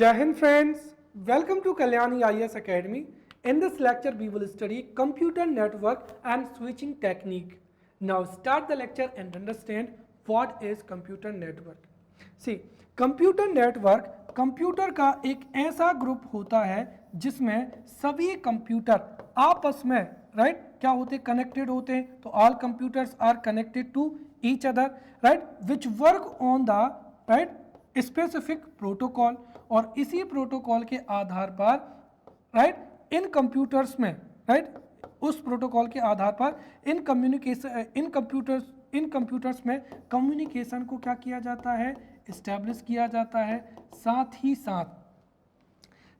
Jai Hind friends, welcome to Kalyani IAS Academy. In this lecture we will study computer network and switching technique. Now start the lecture and understand what is computer network. See, computer network computer का एक ऐसा group होता है जिसमें सभी computer आपस में right क्या होते हैं, कनेक्टेड होते हैं. तो all computers are connected to each other right which work on the right specific protocol. और इसी प्रोटोकॉल के आधार पर राइट इन कंप्यूटर्स में राइट उस प्रोटोकॉल के आधार पर इन कंप्यूटर्स में कम्युनिकेशन को क्या किया जाता है, इस्टेब्लिश किया जाता है. साथ ही साथ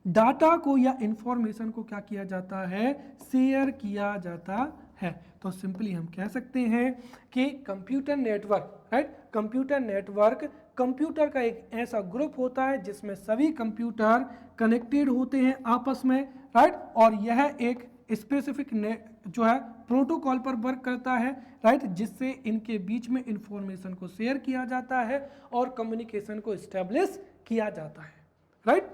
डाटा को या इंफॉर्मेशन को क्या किया जाता है, शेयर किया जाता है. तो सिंपली हम कह सकते हैं कि computer network right computer network computer का एक ऐसा ग्रुप होता है जिसमें सभी कंप्यूटर कनेक्टेड होते हैं आपस में राइट और यह एक स्पेसिफिक जो है प्रोटोकॉल पर वर्क करता है राइट जिससे इनके बीच में इंफॉर्मेशन को शेयर किया जाता है और कम्युनिकेशन को इस्टेब्लिश किया जाता है राइट.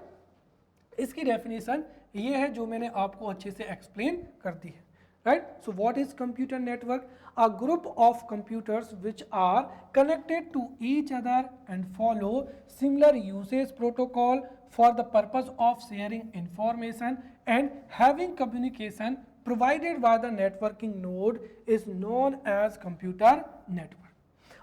इसकी डेफिनेशन ये है जो मैंने आपको अच्छे से एक्सप्लेन कर दी है right. So what is computer network? A group of computers which are connected to each other and follow similar usage protocol for the purpose of sharing information and having communication provided by the networking node is known as computer network.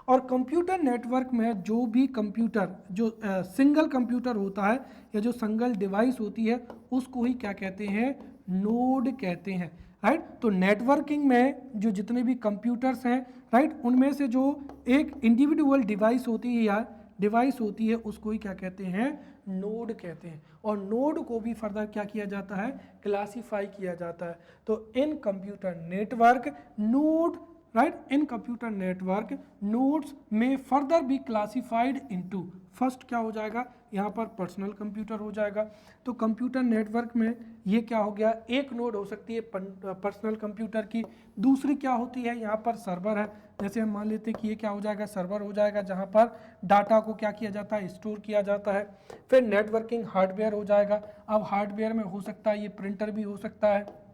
और computer network में जो भी computer जो single computer होता है या जो single device होती है उसको ही क्या कहते हैं, नोड कहते हैं राइट. तो नेटवर्किंग में जो जितने भी कंप्यूटर्स हैं राइट उनमें से जो एक इंडिविजुअल डिवाइस होती है या डिवाइस होती है उसको ही क्या कहते हैं, नोड कहते हैं. और नोड को भी फर्दर क्या किया जाता है, क्लासीफाई किया जाता है. तो in computer network node right in computer network nodes में further be classified into. First क्या हो जाएगा यहाँ पर पर्सनल कंप्यूटर हो जाएगा. तो कंप्यूटर नेटवर्क में ये क्या हो गया, एक नोड हो सकती है पर्सनल कंप्यूटर की. दूसरी क्या होती है यहाँ पर सर्वर है. जैसे हम मान लेते हैं कि ये क्या हो जाएगा, सर्वर हो जाएगा जहाँ पर डाटा को क्या किया जाता है, स्टोर किया जाता है. फिर नेटवर्किंग हार्डवेयर हो जाएगा. अब हार्डवेयर में हो सकता है ये प्रिंटर भी हो सकता है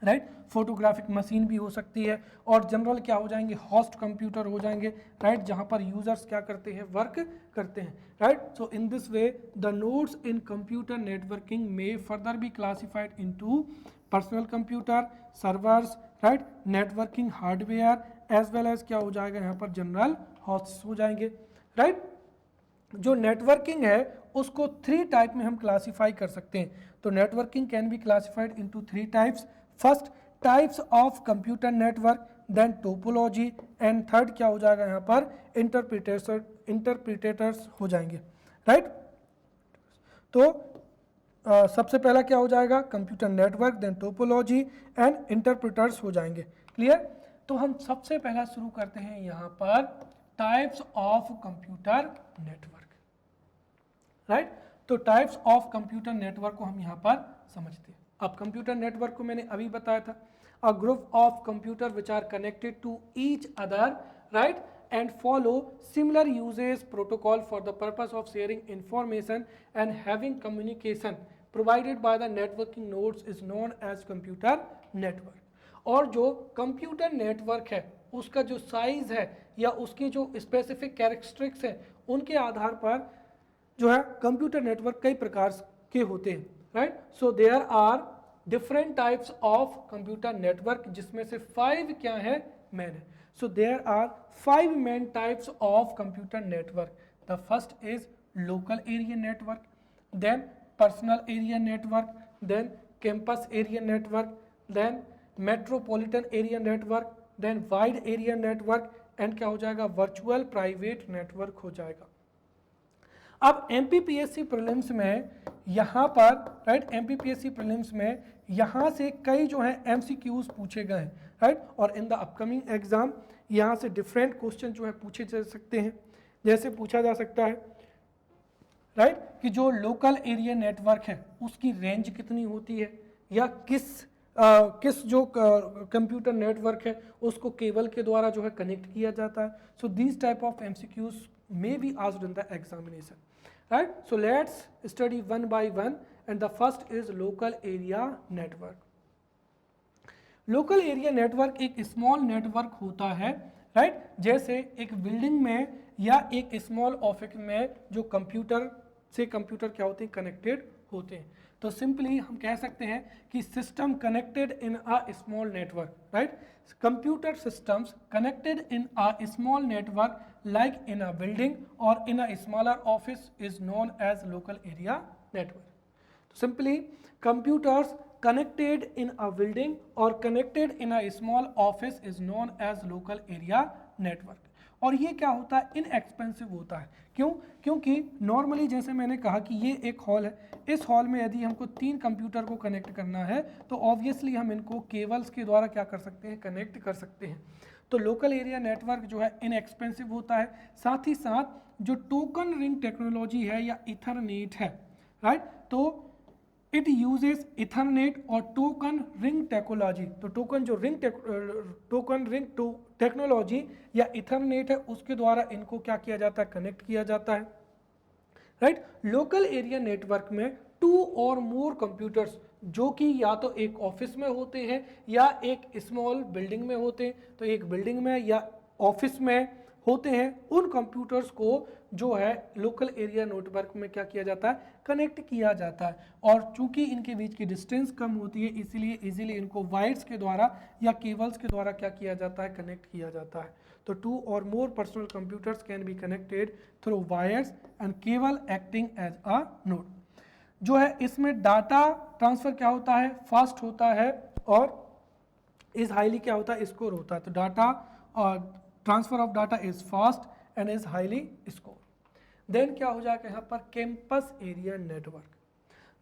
राइट फोटोग्राफिक मशीन भी हो सकती है. और जनरल क्या हो जाएंगे, होस्ट कंप्यूटर हो जाएंगे राइट जहां पर यूजर्स क्या करते हैं, वर्क करते हैं right. So in this way the nodes in computer networking में further be classified into personal computer, servers right, networking hardware as well as क्या हो जाएगा यहाँ पर जनरल होस्ट हो जाएंगे राइट. जो नेटवर्किंग है उसको 3 टाइप में हम क्लासीफाई कर सकते हैं. तो networking can be classified into 3 types. First types of computer network, then topology and third क्या हो जाएगा यहाँ पर इंटरप्रिटेटर्स हो जाएंगे राइट. तो सबसे पहला क्या हो जाएगा, computer network, then topology and interpreters हो जाएंगे. क्लियर. तो हम सबसे पहला शुरू करते हैं यहाँ पर types of computer network right. तो टाइप्स ऑफ कंप्यूटर नेटवर्क को हम यहाँ पर समझते हैं. अब कंप्यूटर नेटवर्क को मैंने अभी बताया था, a group of computer which are connected to each other right and follow similar usage protocol for the purpose of sharing information and having communication provided by the networking nodes is known as computer network. और जो computer network है उसका जो size है या उसकी जो specific characteristics है उनके आधार पर जो है कंप्यूटर नेटवर्क कई प्रकार के होते हैं right. So there are different types of computer network जिसमें से 5 क्या है, मेन है. So there are 5 main types of computer network. The first is local area network, then personal area network, then campus area network, then metropolitan area network, then wide area network and क्या हो जाएगा, virtual private network हो जाएगा. अब MPPSC prelims में यहाँ पर right MPPSC prelims में यहाँ से कई जो है MCQs पूछे गए हैं राइट. और इन द अपकमिंग एग्जाम यहाँ से डिफरेंट क्वेश्चन जो है पूछे जा सकते हैं. जैसे पूछा जा सकता है राइट कि जो लोकल एरिया नेटवर्क है उसकी रेंज कितनी होती है या किस जो कंप्यूटर नेटवर्क है उसको केबल के द्वारा जो है कनेक्ट किया जाता है. So these type of MCQs may be asked in the examination right? So let's study one by one, and the first is local area network. Local area network एक स्मॉल नेटवर्क होता है, right? जैसे एक building में या एक small office में जो कंप्यूटर से कंप्यूटर क्या होते हैं, कनेक्टेड होते हैं। तो सिंपली हम कह सकते हैं कि system connected in a small network, right? Computer systems connected in a small network like in a building or in a smaller office is known as local area network. So simply computers connected in a building or connected in a small office is known as local area network. और ये क्या होता है, inexpensive होता है। क्यों? क्योंकि normally जैसे मैंने कहा कि ये एक हॉल है, इस हॉल में यदि हमको 3 कंप्यूटर को कनेक्ट करना है तो ऑब्वियसली हम इनको केबल्स के द्वारा क्या कर सकते हैं, कनेक्ट कर सकते हैं। तो लोकल एरिया नेटवर्क जो है इनएक्सपेंसिव होता है। साथ ही साथ जो टोकन रिंग टेक्नोलॉजी है या इथरनेट है, राइट? तो इट यूजेस इथरनेट और टोकन रिंग टेक्नोलॉजी। तो टोकन रिंग टेक्नोलॉजी या इथरनेट है, उसके द्वारा इनको क्या किया जाता है, कनेक्ट किया जाता है, राइट? लोकल एरिया नेटवर्क में 2 और मोर कंप्यूटर्स जो कि या तो एक ऑफिस में होते हैं या एक स्मॉल बिल्डिंग में होते हैं, तो एक बिल्डिंग में या ऑफिस में होते हैं, उन कंप्यूटर्स को जो है लोकल एरिया नेटवर्क में क्या किया जाता है, कनेक्ट किया जाता है। और चूंकि इनके बीच की डिस्टेंस कम होती है, इसीलिए इजीली इनको वायर्स के द्वारा या केबल्स के द्वारा क्या किया जाता है, कनेक्ट किया जाता है। तो 2 और more personal computers can be connected through wires and cable acting as a node. जो है इसमें डाटा ट्रांसफर क्या होता है, फास्ट होता है और इज हाईली क्या होता है, स्कोर होता है। तो data transfer of data is fast and is highly secure. Then क्या हो जाएगा यहाँ पर, कैंपस एरिया नेटवर्क।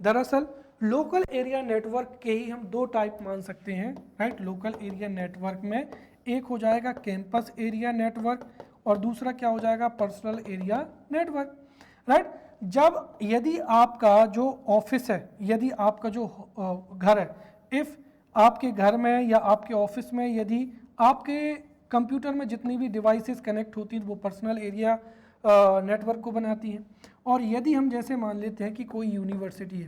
दरअसल लोकल एरिया नेटवर्क के ही हम 2 टाइप मान सकते हैं, राइट? लोकल एरिया नेटवर्क में एक हो जाएगा कैंपस एरिया नेटवर्क और दूसरा क्या हो जाएगा, पर्सनल एरिया नेटवर्क, राइट? जब यदि आपका जो ऑफिस है, यदि आपका जो घर है, इफ़ आपके घर में या आपके ऑफिस में यदि आपके कंप्यूटर में जितनी भी डिवाइसेस कनेक्ट होती हैं वो पर्सनल एरिया नेटवर्क को बनाती हैं। और यदि हम जैसे मान लेते हैं कि कोई यूनिवर्सिटी है,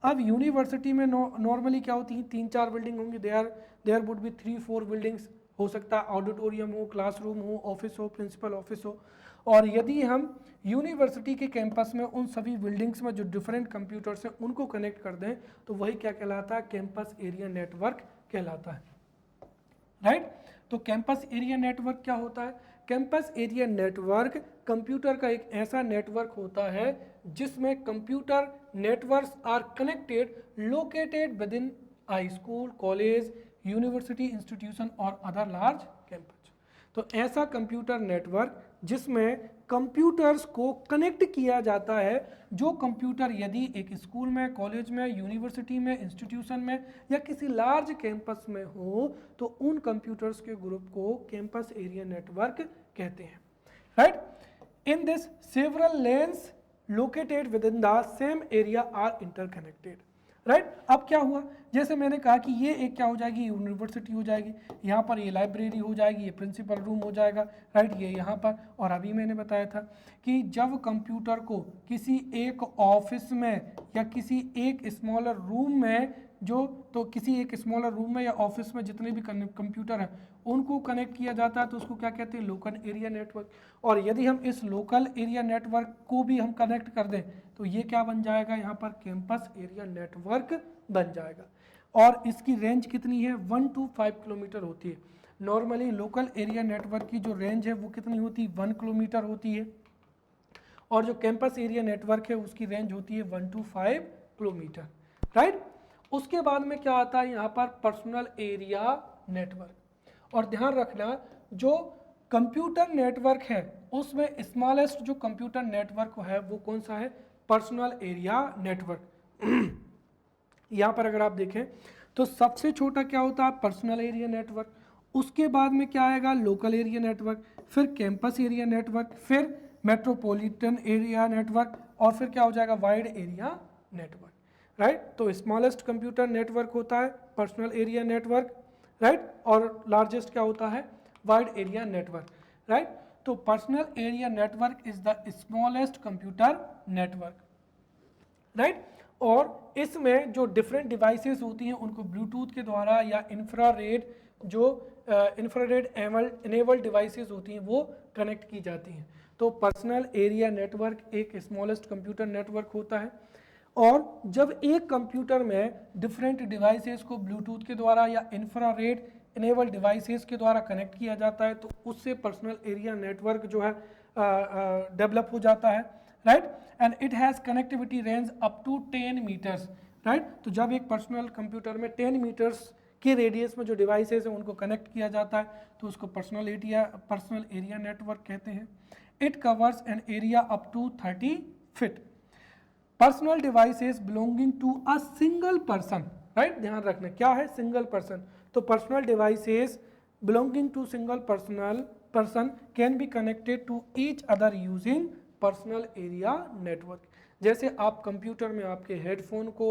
अब यूनिवर्सिटी में नॉर्मली क्या होती हैं, 3-4 बिल्डिंग होंगी, देयर वुड बी 3-4 बिल्डिंग्स, हो सकता है ऑडिटोरियम हो, क्लासरूम हो, ऑफिस हो, प्रिंसिपल ऑफिस हो। और यदि हम यूनिवर्सिटी के कैंपस में उन सभी बिल्डिंग्स में जो डिफरेंट कंप्यूटर्स हैं उनको कनेक्ट कर दें तो वही क्या कहलाता है, कैंपस एरिया नेटवर्क कहलाता है, राइट? तो कैंपस एरिया नेटवर्क क्या होता है, कैंपस एरिया नेटवर्क कंप्यूटर का एक ऐसा नेटवर्क होता है जिसमें computer networks are connected located within a school, college, university, institution और अदर लार्ज कैंपस। तो ऐसा कंप्यूटर नेटवर्क जिसमें कंप्यूटर्स को कनेक्ट किया जाता है, जो कंप्यूटर यदि एक स्कूल में, कॉलेज में, यूनिवर्सिटी में, इंस्टीट्यूशन में या किसी लार्ज कैंपस में हो तो उन कंप्यूटर्स के ग्रुप को कैंपस एरिया नेटवर्क कहते हैं, right? In this several LANs located within the same area are interconnected, right? अब क्या हुआ, जैसे मैंने कहा कि ये एक क्या हो जाएगी, यूनिवर्सिटी हो जाएगी, यहाँ पर ये लाइब्रेरी हो जाएगी, ये प्रिंसिपल रूम हो जाएगा, राइट? ये यहाँ पर। और अभी मैंने बताया था कि जब कंप्यूटर को किसी एक ऑफिस में या किसी एक स्मॉलर रूम में किसी एक स्मॉलर रूम में या ऑफिस में जितने भी कंप्यूटर हैं उनको कनेक्ट किया जाता है तो उसको क्या कहते हैं, लोकल एरिया नेटवर्क। और यदि हम इस लोकल एरिया नेटवर्क को भी हम कनेक्ट कर दें तो ये क्या बन जाएगा, यहाँ पर कैंपस एरिया नेटवर्क बन जाएगा। और इसकी रेंज कितनी है, 1 to 5 किलोमीटर होती है। नॉर्मली लोकल एरिया नेटवर्क की जो रेंज है वो कितनी होती है, 1 किलोमीटर होती है, और जो कैंपस एरिया नेटवर्क है उसकी रेंज होती है 1 to 5 किलोमीटर, राइट? उसके बाद में क्या आता है यहाँ पर, पर्सनल एरिया नेटवर्क। और ध्यान रखना जो कंप्यूटर नेटवर्क है उसमें स्मॉलेस्ट जो कंप्यूटर नेटवर्क है वो कौन सा है, पर्सनल एरिया नेटवर्क। यहाँ पर अगर आप देखें तो सबसे छोटा क्या होता है, पर्सनल एरिया नेटवर्क। उसके बाद में क्या आएगा, लोकल एरिया नेटवर्क, फिर कैंपस एरिया नेटवर्क, फिर मेट्रोपॉलिटन एरिया नेटवर्क और फिर क्या हो जाएगा, वाइड एरिया नेटवर्क, राइट? तो स्मॉलेस्ट कंप्यूटर नेटवर्क होता है पर्सनल एरिया नेटवर्क, राइट? और लार्जेस्ट क्या होता है, वाइड एरिया नेटवर्क, राइट? तो personal area network is the smallest computer network, right. और इसमें जो डिफरेंट डिवाइसेस होती हैं उनको ब्लूटूथ के द्वारा या इंफ्रारेड जो इंफ्रारेड एनेबल्ड डिवाइसेस होती हैं वो कनेक्ट की जाती हैं। तो पर्सनल एरिया नेटवर्क एक स्मॉलेस्ट कंप्यूटर नेटवर्क होता है। और जब एक कंप्यूटर में डिफरेंट डिवाइसेस को ब्लूटूथ के द्वारा या इंफ्रारेड इनेबल डिवाइसेस के द्वारा कनेक्ट किया जाता है तो उससे पर्सनल एरिया नेटवर्क जो है डेवलप हो जाता है, right. And it has connectivity range up to 10 metres, right. तो जब एक पर्सनल कंप्यूटर में 10 मीटर्स के रेडियस में जो डिवाइसेस हैं उनको कनेक्ट किया जाता है तो उसको पर्सनल एरिया नेटवर्क कहते हैं। It covers an area up to 30 feet. Personal devices belonging to a single person, right, ध्यान रखना क्या है सिंगल पर्सन। तो personal devices belonging to single person can be connected to each other using personal area network. जैसे आप computer में आपके headphone को,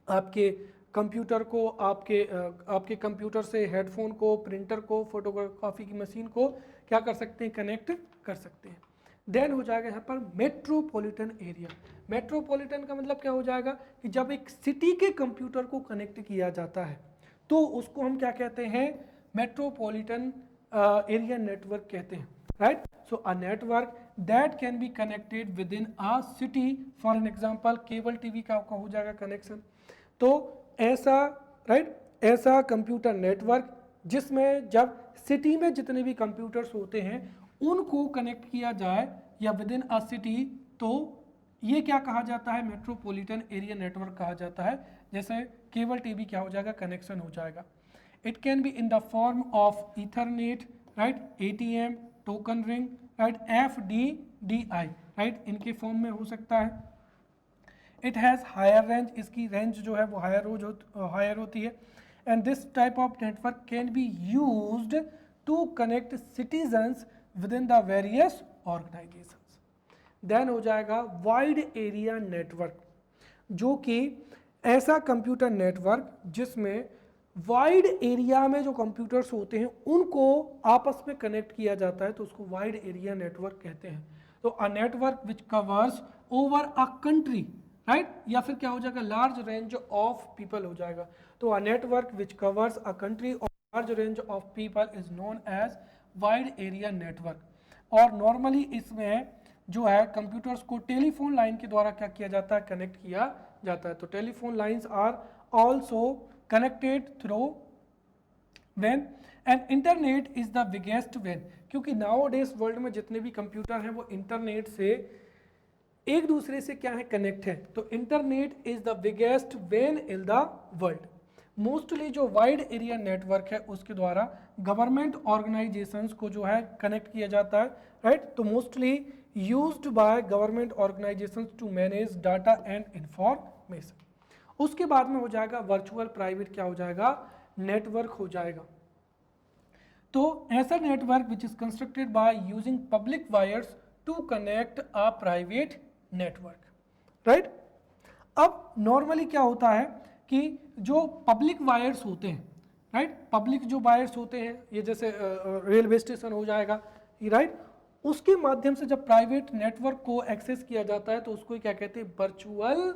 आपके कंप्यूटर को, आपके कंप्यूटर से हेडफोन को, प्रिंटर को, फोटोकॉपी की मशीन को क्या कर सकते हैं, कनेक्ट कर सकते हैं। देन हो जाएगा यहाँ पर मेट्रोपॉलिटन एरिया। मेट्रोपॉलिटन का मतलब क्या हो जाएगा कि जब एक सिटी के कंप्यूटर को कनेक्ट किया जाता है तो उसको हम क्या कहते हैं, मेट्रोपॉलिटन एरिया नेटवर्क कहते हैं, right. So a network that can be connected with in a city, for an example cable TV का हो जाएगा कनेक्शन। तो ऐसा, राइट, ऐसा कंप्यूटर नेटवर्क जिसमें जब सिटी में जितने भी कंप्यूटर्स होते हैं उनको कनेक्ट किया जाए या विद इन अ सिटी, तो ये क्या कहा जाता है, मेट्रोपॉलिटन एरिया नेटवर्क कहा जाता है। जैसे केबल टीवी क्या हो जाएगा, कनेक्शन हो जाएगा। It can be in the form of ethernet, right, ATM, token ring, right, FDDI, right, इनके फॉर्म में हो सकता है। इट हैज़ हायर रेंज, इसकी रेंज जो है वो हायर होती है। And this type of network can be used to connect citizens within the various organisations. Then हो जाएगा वाइड एरिया नेटवर्क, जो कि ऐसा कंप्यूटर नेटवर्क जिसमें वाइड एरिया में जो कंप्यूटर्स होते हैं उनको आपस में कनेक्ट किया जाता है तो उसको वाइड एरिया नेटवर्क कहते हैं। तो a network which covers over a country, right, या फिर क्या हो जाएगा, लार्ज रेंज ऑफ पीपल हो जाएगा। तो a network which covers a country और large range of people is known as wide area network. और नॉर्मली इसमें जो है कंप्यूटर्स को टेलीफोन लाइन के द्वारा क्या किया जाता है, कनेक्ट किया जाता है। तो telephone lines are also connected through van and internet is the biggest van, क्योंकि नाउ डेज वर्ल्ड में जितने भी कंप्यूटर हैं वो इंटरनेट से एक दूसरे से क्या है, कनेक्ट है। तो internet is the biggest van in the world. Mostly जो वाइड एरिया नेटवर्क है उसके द्वारा गवर्नमेंट ऑर्गेनाइजेशंस को जो है कनेक्ट किया जाता है, राइट। तो mostly used by government organisations to manage data and information. उसके बाद में हो जाएगा वर्चुअल प्राइवेट क्या हो जाएगा, नेटवर्क हो जाएगा। तो ऐसा network which is constructed by using public wires to connect a private network, right. अब नॉर्मली क्या होता है कि जो पब्लिक वायर्स होते हैं, राइट, पब्लिक जो वायर्स होते हैं, ये जैसे रेलवे स्टेशन हो जाएगा, राइट, उसके माध्यम से जब प्राइवेट नेटवर्क को एक्सेस किया जाता है तो उसको क्या कहते हैं, virtual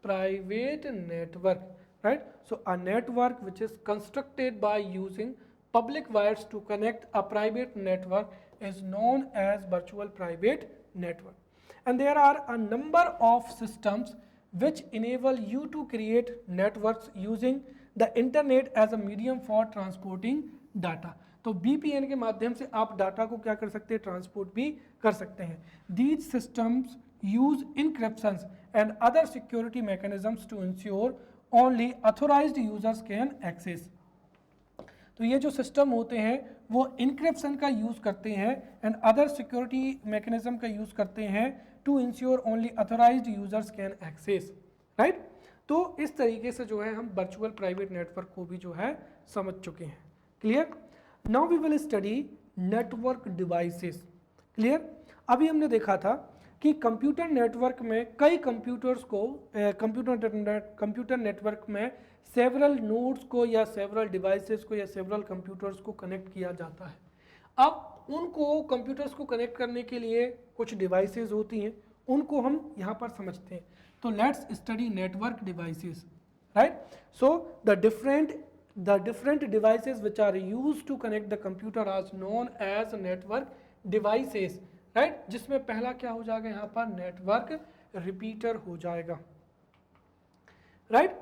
private network, right. So a network which is constructed by using public wires to connect a private network is known as virtual private network. And there are a number of systems which enable you to create networks using the internet as a medium for transporting data. तो VPN के माध्यम से आप data को क्या कर सकते हैं, ट्रांसपोर्ट भी कर सकते हैं। These systems use encryptions and other security mechanisms to ensure only authorized users can access. तो ये जो सिस्टम होते हैं वो इंक्रिप्शन का यूज़ करते हैं एंड अदर सिक्योरिटी मैकेनिज्म का यूज़ करते हैं to ensure only authorised users can access, right. तो इस तरीके से जो है हम वर्चुअल प्राइवेट नेटवर्क को भी जो है समझ चुके हैं। Clear. Now we will study network devices. Clear. अभी हमने देखा था कि कंप्यूटर नेटवर्क में कई कंप्यूटर्स को कंप्यूटर नेटवर्क में सेवरल नोड्स को या सेवरल डिवाइसेस को या सेवरल कंप्यूटर्स को कनेक्ट किया जाता है। अब उनको कंप्यूटर्स को कनेक्ट करने के लिए कुछ डिवाइसेस होती हैं, उनको हम यहाँ पर समझते हैं। तो let's study network devices, right. So the different devices which are used to connect the computer are known as network devices, right. जिसमें पहला क्या हो जाएगा यहाँ पर, नेटवर्क रिपीटर हो जाएगा, राइट।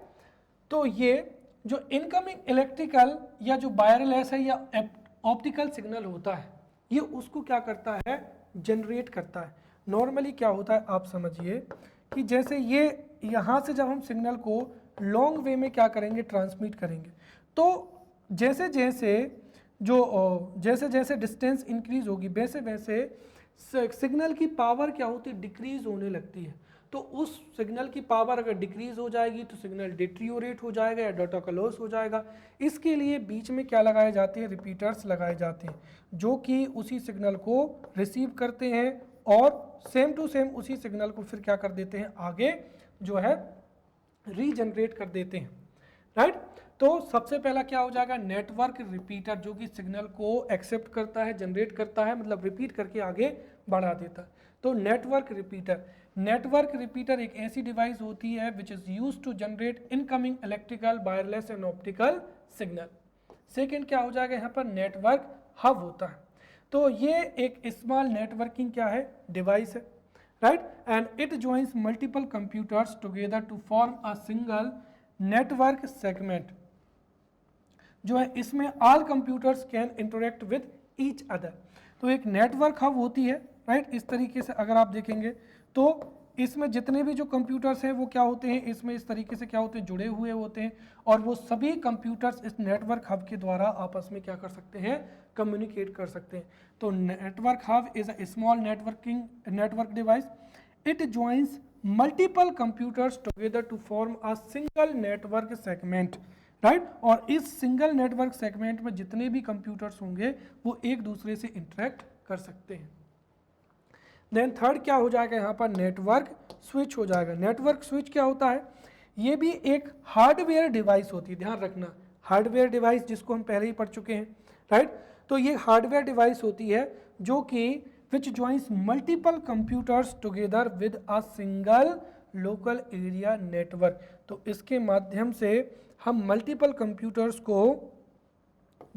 तो ये जो इनकमिंग इलेक्ट्रिकल या जो वायरलेस है या ऑप्टिकल सिग्नल होता है, ये उसको क्या करता है, जनरेट करता है। नॉर्मली क्या होता है आप समझिए कि जैसे ये यहाँ से जब हम सिग्नल को लॉन्ग वे में क्या करेंगे, ट्रांसमिट करेंगे, तो जैसे जैसे डिस्टेंस इंक्रीज होगी वैसे वैसे सिग्नल की पावर क्या होती है, डिक्रीज होने लगती है। तो उस सिग्नल की पावर अगर डिक्रीज हो जाएगी तो सिग्नल डिट्रियोरेट हो जाएगा या डाटा का लॉस हो जाएगा। इसके लिए बीच में क्या लगाए जाते हैं, रिपीटर्स लगाए जाते हैं, जो कि उसी सिग्नल को रिसीव करते हैं और सेम टू सेम उसी सिग्नल को फिर क्या कर देते हैं, आगे जो है रीजनरेट कर देते हैं, राइट। तो सबसे पहला क्या हो जाएगा, नेटवर्क रिपीटर, जो कि सिग्नल को एक्सेप्ट करता है, जनरेट करता है, मतलब रिपीट करके आगे बढ़ा देता है। तो नेटवर्क रिपीटर एक ऐसी डिवाइस होती है which is used to generate incoming electrical, wireless and optical signal. Second क्या हो जाएगा, यहाँ पर नेटवर्क हब होता है। तो ये एक स्मॉल नेटवर्किंग क्या है, डिवाइस है, right, and it joins multiple computers together to form a single network segment, जो है इसमें all computers can interact with each other. तो एक नेटवर्क हब होती है, राइट। इस तरीके से अगर आप देखेंगे तो इसमें जितने भी जो कंप्यूटर्स हैं वो क्या होते हैं, इसमें इस तरीके से क्या होते हैं, जुड़े हुए होते हैं, और वो सभी कंप्यूटर्स इस नेटवर्क हब के द्वारा आपस में क्या कर सकते हैं, कम्युनिकेट कर सकते हैं। तो network hub is a small network device, it joins multiple computers together to form a single network segment, right. और इस सिंगल नेटवर्क सेगमेंट में जितने भी कंप्यूटर्स होंगे वो एक दूसरे से इंटरेक्ट कर सकते हैं। देन थर्ड क्या हो जाएगा, यहाँ पर नेटवर्क स्विच हो जाएगा। नेटवर्क स्विच क्या होता है, ये भी एक हार्डवेयर डिवाइस होती है, ध्यान रखना, हार्डवेयर डिवाइस जिसको हम पहले ही पढ़ चुके हैं, राइट। तो ये हार्डवेयर डिवाइस होती है जो कि which joins multiple computers together with a single local area network. तो इसके माध्यम से हम मल्टीपल कंप्यूटर्स को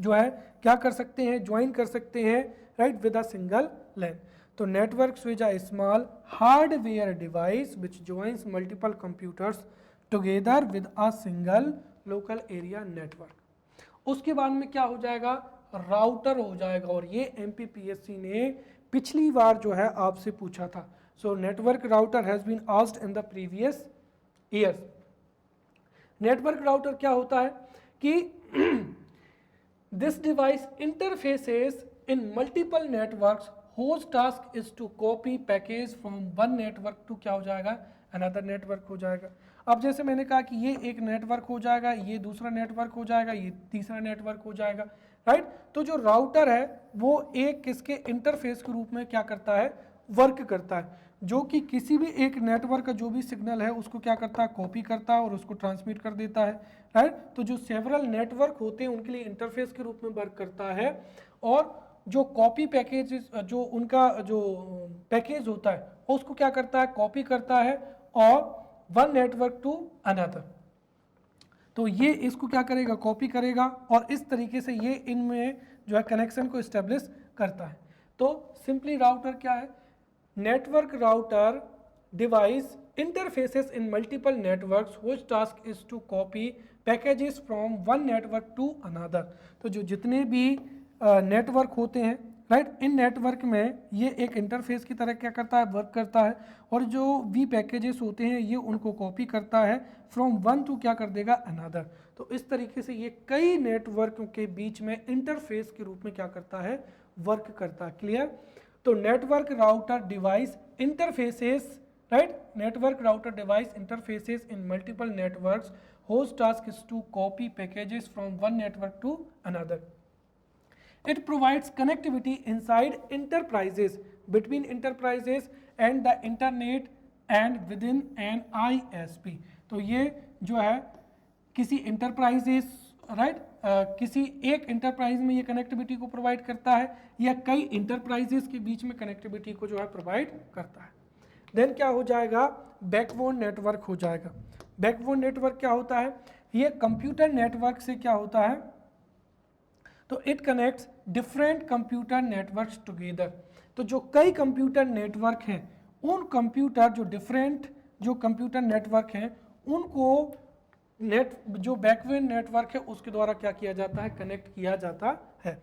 जो है क्या कर सकते हैं, ज्वाइन कर सकते हैं, राइट, विद अ सिंगल लैन। तो network switch a small hardware device which joins multiple computers together with a single local area network. उसके बाद में क्या हो जाएगा, राउटर हो जाएगा, और ये एमपीपीएससी ने पिछली बार जो है आपसे पूछा था। सो network router has been asked in the previous years. Network router क्या होता है कि this device interfaces in multiple networks whose task is to copy package from one network to क्या हो जाएगा, another network हो जाएगा। अब जैसे मैंने कहा कि ये एक नेटवर्क हो जाएगा, ये दूसरा नेटवर्क हो जाएगा, ये तीसरा नेटवर्क हो जाएगा, राइट। तो जो राउटर है वो एक किसके इंटरफेस के रूप में क्या करता है, वर्क करता है, जो कि किसी भी एक नेटवर्क का जो भी सिग्नल है उसको क्या करता है, कॉपी करता है और उसको ट्रांसमिट कर देता है, राइट। तो जो सेवरल नेटवर्क होते हैं उनके लिए इंटरफेस के रूप में वर्क करता है, और जो कॉपी पैकेज, जो उनका जो पैकेज होता है उसको क्या करता है, कॉपी करता है और वन नेटवर्क टू अनदर। तो ये इसको क्या करेगा, कॉपी करेगा, और इस तरीके से ये इनमें जो है कनेक्शन को इस्टेब्लिश करता है। तो सिंपली राउटर क्या है, network router device interfaces in multiple networks whose task is to copy packages from one network to another। तो जो जितने भी नेटवर्क होते हैं, राइट, इन नेटवर्क में ये एक इंटरफेस की तरह क्या करता है, वर्क करता है, और जो भी पैकेजेस होते हैं ये उनको कॉपी करता है फ्रॉम वन टू क्या कर देगा, अनदर। तो इस तरीके से ये कई नेटवर्क के बीच में इंटरफेस के रूप में क्या करता है, वर्क करता है। क्लियर। तो network router device interfaces, right, network router device interfaces in multiple networks whose task is to copy packages from one network to another. It provides connectivity inside enterprises, between enterprises and the internet and within an ISP। तो ये जो है किसी enterprises right किसी एक enterprise में ये connectivity को प्रोवाइड करता है या कई इंटरप्राइजेस के बीच में कनेक्टिविटी को जो है प्रोवाइड करता है। देन क्या हो जाएगा, बैकबोन नेटवर्क हो जाएगा। बैकबोन नेटवर्क क्या होता है, ये कंप्यूटर नेटवर्क से क्या होता है, तो it connects different computer networks together. तो जो कई कंप्यूटर नेटवर्क हैं, उन कंप्यूटर जो डिफरेंट जो कंप्यूटर नेटवर्क हैं उनको जो बैकबोन नेटवर्क है उसके द्वारा क्या किया जाता है, कनेक्ट किया जाता है।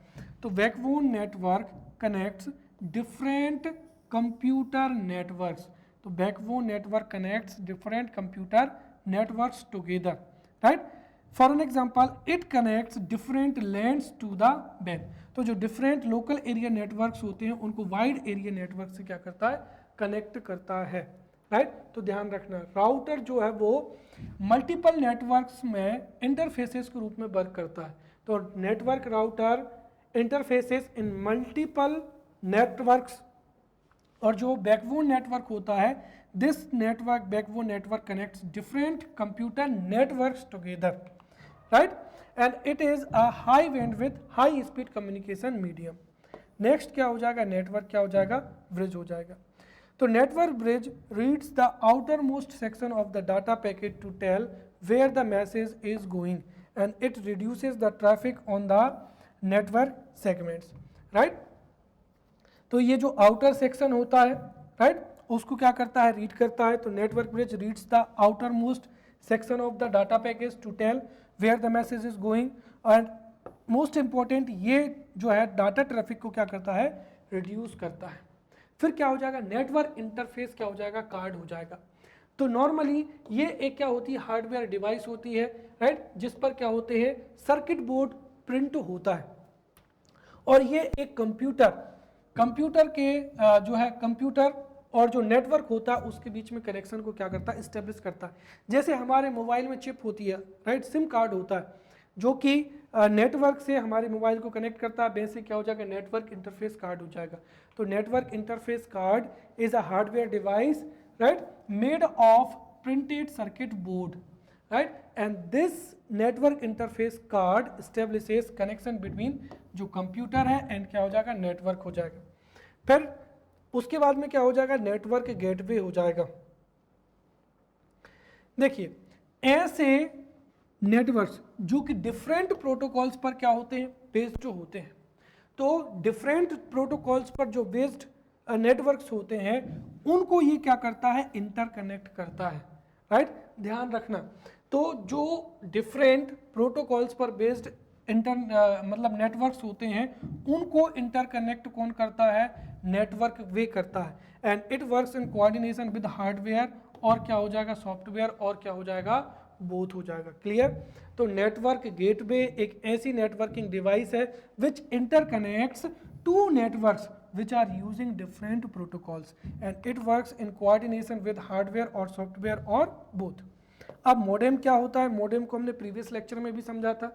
तो backbone network connects different computer networks. तो backbone network connects different computer networks together, right. For an example, it connects different LANs to the web. तो जो डिफरेंट लोकल एरिया नेटवर्क्स होते हैं उनको वाइड एरिया नेटवर्क से क्या करता है, कनेक्ट करता है, राइट। तो ध्यान रखना, राउटर जो है वो मल्टीपल नेटवर्क्स में इंटरफेसेस के रूप में वर्क करता है। तो network router interfaces in multiple networks, और जो बैकबोन नेटवर्क होता है, this network backbone network connects different computer networks together, right, and it is a high bandwidth high speed communication medium. Next क्या हो जाएगा, नेटवर्क क्या हो जाएगा, ब्रिज हो जाएगा। तो network bridge reads the outermost section of the data packet to tell where the message is going and it reduces the traffic on the network segments, right. तो ये जो आउटर सेक्शन होता है, right, उसको क्या करता है, read करता है। तो network bridge reads the outermost section of the data package to tell where the message is going, and most important ये जो है डाटा ट्रैफिक को क्या करता है, रिड्यूस करता है। फिर क्या हो जाएगा, नेटवर्क इंटरफेस क्या हो जाएगा, कार्ड हो जाएगा। तो नॉर्मली ये एक क्या होती है, हार्डवेयर डिवाइस होती है, राइट, जिस पर क्या होते हैं, सर्किट बोर्ड प्रिंट होता है, और ये एक कंप्यूटर के जो है कंप्यूटर और जो नेटवर्क होता है उसके बीच में कनेक्शन को क्या करता है, इस्टेब्लिश करता है। जैसे हमारे मोबाइल में चिप होती है, राइट, सिम कार्ड होता है जो कि नेटवर्क से हमारे मोबाइल को कनेक्ट करता है, बेसिक क्या हो जाएगा, नेटवर्क इंटरफेस कार्ड हो जाएगा। तो network interface card is a hardware device, right, made of printed circuit board, right, and this network interface card establishes connection between जो कंप्यूटर है एंड क्या हो जाएगा, नेटवर्क हो जाएगा। फिर उसके बाद में क्या हो जाएगा, नेटवर्क गेटवे हो जाएगा। देखिए, ऐसे नेटवर्क्स जो कि डिफरेंट प्रोटोकॉल्स पर क्या होते हैं, बेस्ड जो होते हैं। तो डिफरेंट प्रोटोकॉल्स पर जो बेस्ड नेटवर्क्स होते हैं उनको ये क्या करता है, इंटरकनेक्ट करता है, राइट, ध्यान रखना। तो जो डिफरेंट प्रोटोकॉल्स पर बेस्ड मतलब नेटवर्क्स होते हैं उनको इंटरकनेक्ट कौन करता है, नेटवर्क वे करता है, and it works in coordination with hardware, और क्या हो जाएगा, सॉफ्टवेयर, और क्या हो जाएगा, बोथ हो जाएगा। क्लियर। तो नेटवर्क गेटवे एक ऐसी नेटवर्किंग डिवाइस है which interconnects two networks which are using different protocols and it works in coordination with hardware or software or both। अब मॉडेम क्या होता है, मॉडेम को हमने प्रीवियस लेक्चर में भी समझा था।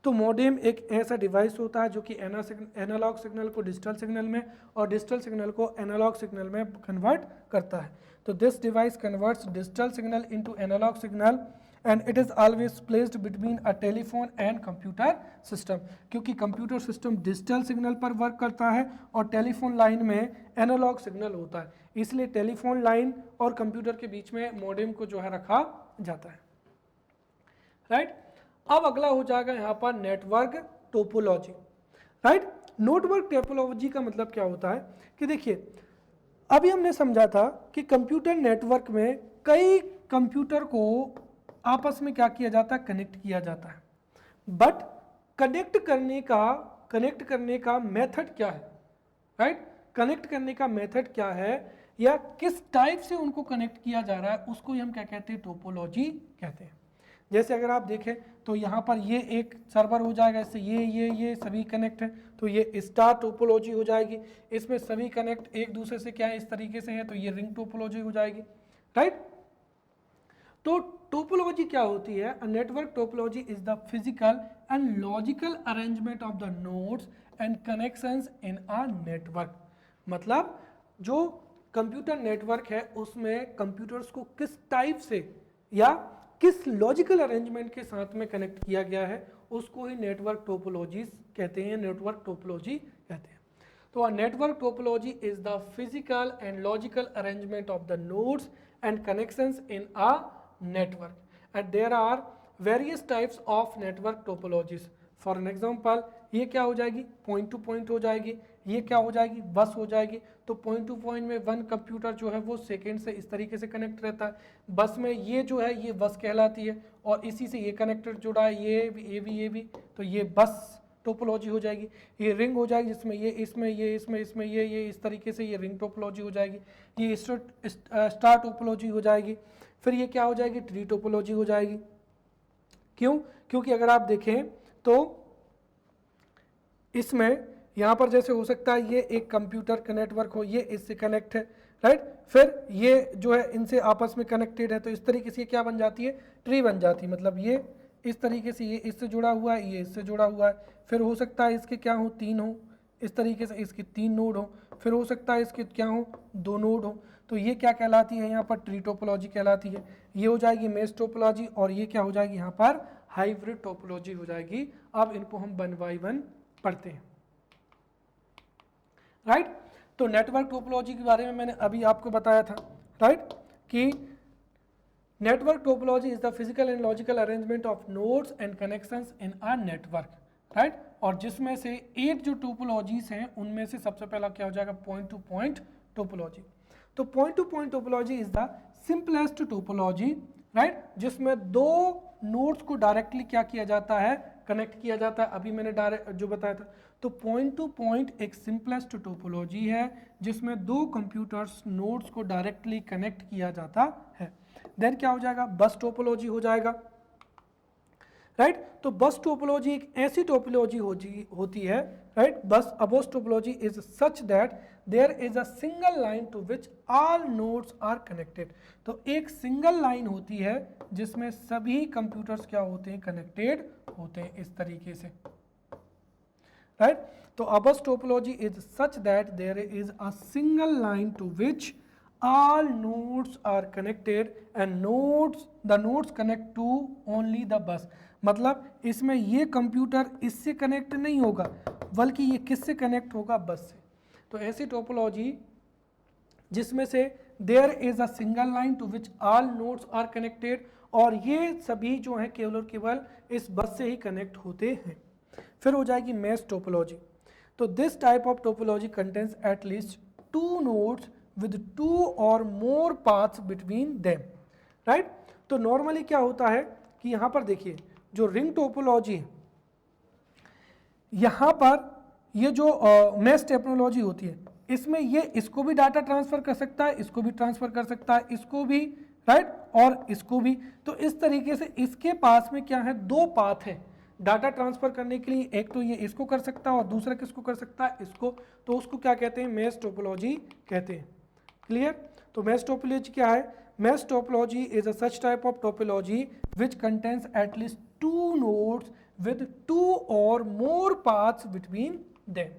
तो मॉडेम एक ऐसा डिवाइस होता है जो कि एनालॉग सिग्नल को डिजिटल सिग्नल में और डिजिटल सिग्नल को एनालॉग सिग्नल में कन्वर्ट करता है। तो this device converts digital signal into analogue signal and it is always placed between a telephone and computer system, क्योंकि कंप्यूटर सिस्टम डिजिटल सिग्नल पर वर्क करता है और टेलीफोन लाइन में एनालॉग सिग्नल होता है, इसलिए टेलीफोन लाइन और कंप्यूटर के बीच में मॉडेम को जो है रखा जाता है, राइट। अब अगला हो जाएगा यहाँ पर network topology, right. Network topology का मतलब क्या होता है कि देखिए, अभी हमने समझा था कि कंप्यूटर नेटवर्क में कई कंप्यूटर को आपस में क्या किया जाता है, कनेक्ट किया जाता है, बट कनेक्ट करने का मेथड क्या है, राइट, कनेक्ट करने का मेथड क्या है या किस टाइप से उनको कनेक्ट किया जा रहा है उसको हम क्या कहते हैं, टोपोलॉजी कहते हैं। जैसे अगर आप देखें तो यहाँ पर ये एक सर्वर हो जाएगा, इससे ये सभी कनेक्ट है, तो ये स्टार टोपोलॉजी हो जाएगी, इसमें सभी कनेक्ट एक दूसरे से क्या है, इस तरीके से है, तो ये रिंग टोपोलॉजी हो जाएगी, राइट। तो टोपोलॉजी क्या होती है, a network topology is the physical and logical arrangement of the nodes and connections in a network. मतलब जो कंप्यूटर नेटवर्क है उसमें कंप्यूटर्स को किस टाइप से या किस लॉजिकल अरेंजमेंट के साथ में कनेक्ट किया गया है उसको ही नेटवर्क टोपोलॉजीज कहते हैं, नेटवर्क टोपोलॉजी कहते हैं। तो a network topology is the physical and logical arrangement of the nodes and connections in a network, and there are various types of network topologies. For an example, ये क्या हो जाएगी, point two point हो जाएगी, ये क्या हो जाएगी, बस हो जाएगी। तो पॉइंट टू पॉइंट में वन कंप्यूटर जो है वो सेकेंड से इस तरीके से कनेक्ट रहता है, बस में ये जो है ये बस कहलाती है, और इसी से ये कनेक्टर जुड़ा है, ये भी, तो ये बस टोपोलॉजी हो जाएगी। ये रिंग हो जाएगी जिसमें ये इसमें ये इस तरीके से ये रिंग टोपोलॉजी हो जाएगी। ये स्टार टोपोलॉजी हो जाएगी। फिर ये क्या हो जाएगी, ट्री टोपोलॉजी हो जाएगी। क्यों? क्योंकि अगर आप देखें तो इसमें यहाँ पर जैसे हो सकता है ये एक कंप्यूटर का नेटवर्क हो, ये इससे कनेक्ट है, राइट। फिर ये जो है इनसे आपस में कनेक्टेड है, तो इस तरीके से क्या बन जाती है, ट्री बन जाती है। मतलब ये इस तरीके से ये इससे जुड़ा हुआ है, ये इससे जुड़ा हुआ है। फिर हो सकता है इसके क्या हो, 3 हो, इस तरीके से इसके 3 नोड हो। फिर हो सकता है इसके क्या हो, 2 नोड हो। तो ये क्या कहलाती है, यहाँ पर ट्री टोपोलॉजी कहलाती है। ये हो जाएगी मेश टोपोलॉजी, और ये क्या हो जाएगी यहाँ पर, हाइब्रिड टोपोलॉजी हो जाएगी। अब इनको हम 1 बाय 1 पढ़ते हैं, राइट। तो नेटवर्क टोपोलॉजी के बारे में मैंने अभी आपको बताया था, राइट, कि network topology is the physical and logical arrangement of nodes and connections in a network, right. और जिसमें से 8 जो टोपोलॉजीज हैं उनमें से सबसे पहला क्या हो जाएगा, पॉइंट टू पॉइंट टोपोलॉजी। तो point two point topology is the simplest topology, right, जिसमें 2 नोड्स को डायरेक्टली क्या किया जाता है, कनेक्ट किया जाता है। अभी मैंने डायरेक्ट जो बताया था। तो पॉइंट टू पॉइंट एक सिंपलेस्ट टोपोलॉजी है जिसमें 2 कंप्यूटर्स नोड्स को डायरेक्टली कनेक्ट किया जाता है। देन क्या हो जाएगा, बस टोपोलॉजी हो जाएगा, राइट। तो बस टोपोलॉजी एक ऐसी टोपोलॉजी होती है, right. Bus topology is such that there is a single line to which all nodes are connected. तो एक सिंगल लाइन होती है जिसमें सभी कंप्यूटर्स क्या होते हैं, कनेक्टेड होते हैं, इस तरीके से, राइट। तो a bus topology is such that there is a single line to which all nodes are connected and the nodes connect to only the bus। मतलब इसमें ये कंप्यूटर इससे कनेक्ट नहीं होगा बल्कि ये किससे कनेक्ट होगा, बस से। तो ऐसी टोपोलॉजी जिसमें से there is a single line to which all nodes are connected, और ये सभी जो हैं केवल और केवल इस बस से ही कनेक्ट होते हैं। फिर हो जाएगी मेश टोपोलॉजी। तो this type of topology contains at least 2 nodes with 2 or more paths between them, right. तो नॉर्मली क्या होता है कि यहाँ पर देखिए जो रिंग टोपोलॉजी है, यहाँ पर ये जो मेश टोपोलॉजी होती है इसमें ये इसको भी डाटा ट्रांसफर कर सकता है, इसको भी ट्रांसफर कर सकता है, इसको भी, राइट, और इसको भी। तो इस तरीके से इसके पास में क्या है, 2 पाथ है डाटा ट्रांसफर करने के लिए। एक तो ये इसको कर सकता है और दूसरा किसको कर सकता है, इसको। तो उसको क्या कहते हैं, मेश टोपोलॉजी कहते हैं। क्लियर। तो मेश टोपोलॉजी क्या है, mesh topology is a such type of topology which contains at least 2 nodes with 2 और more paths between them.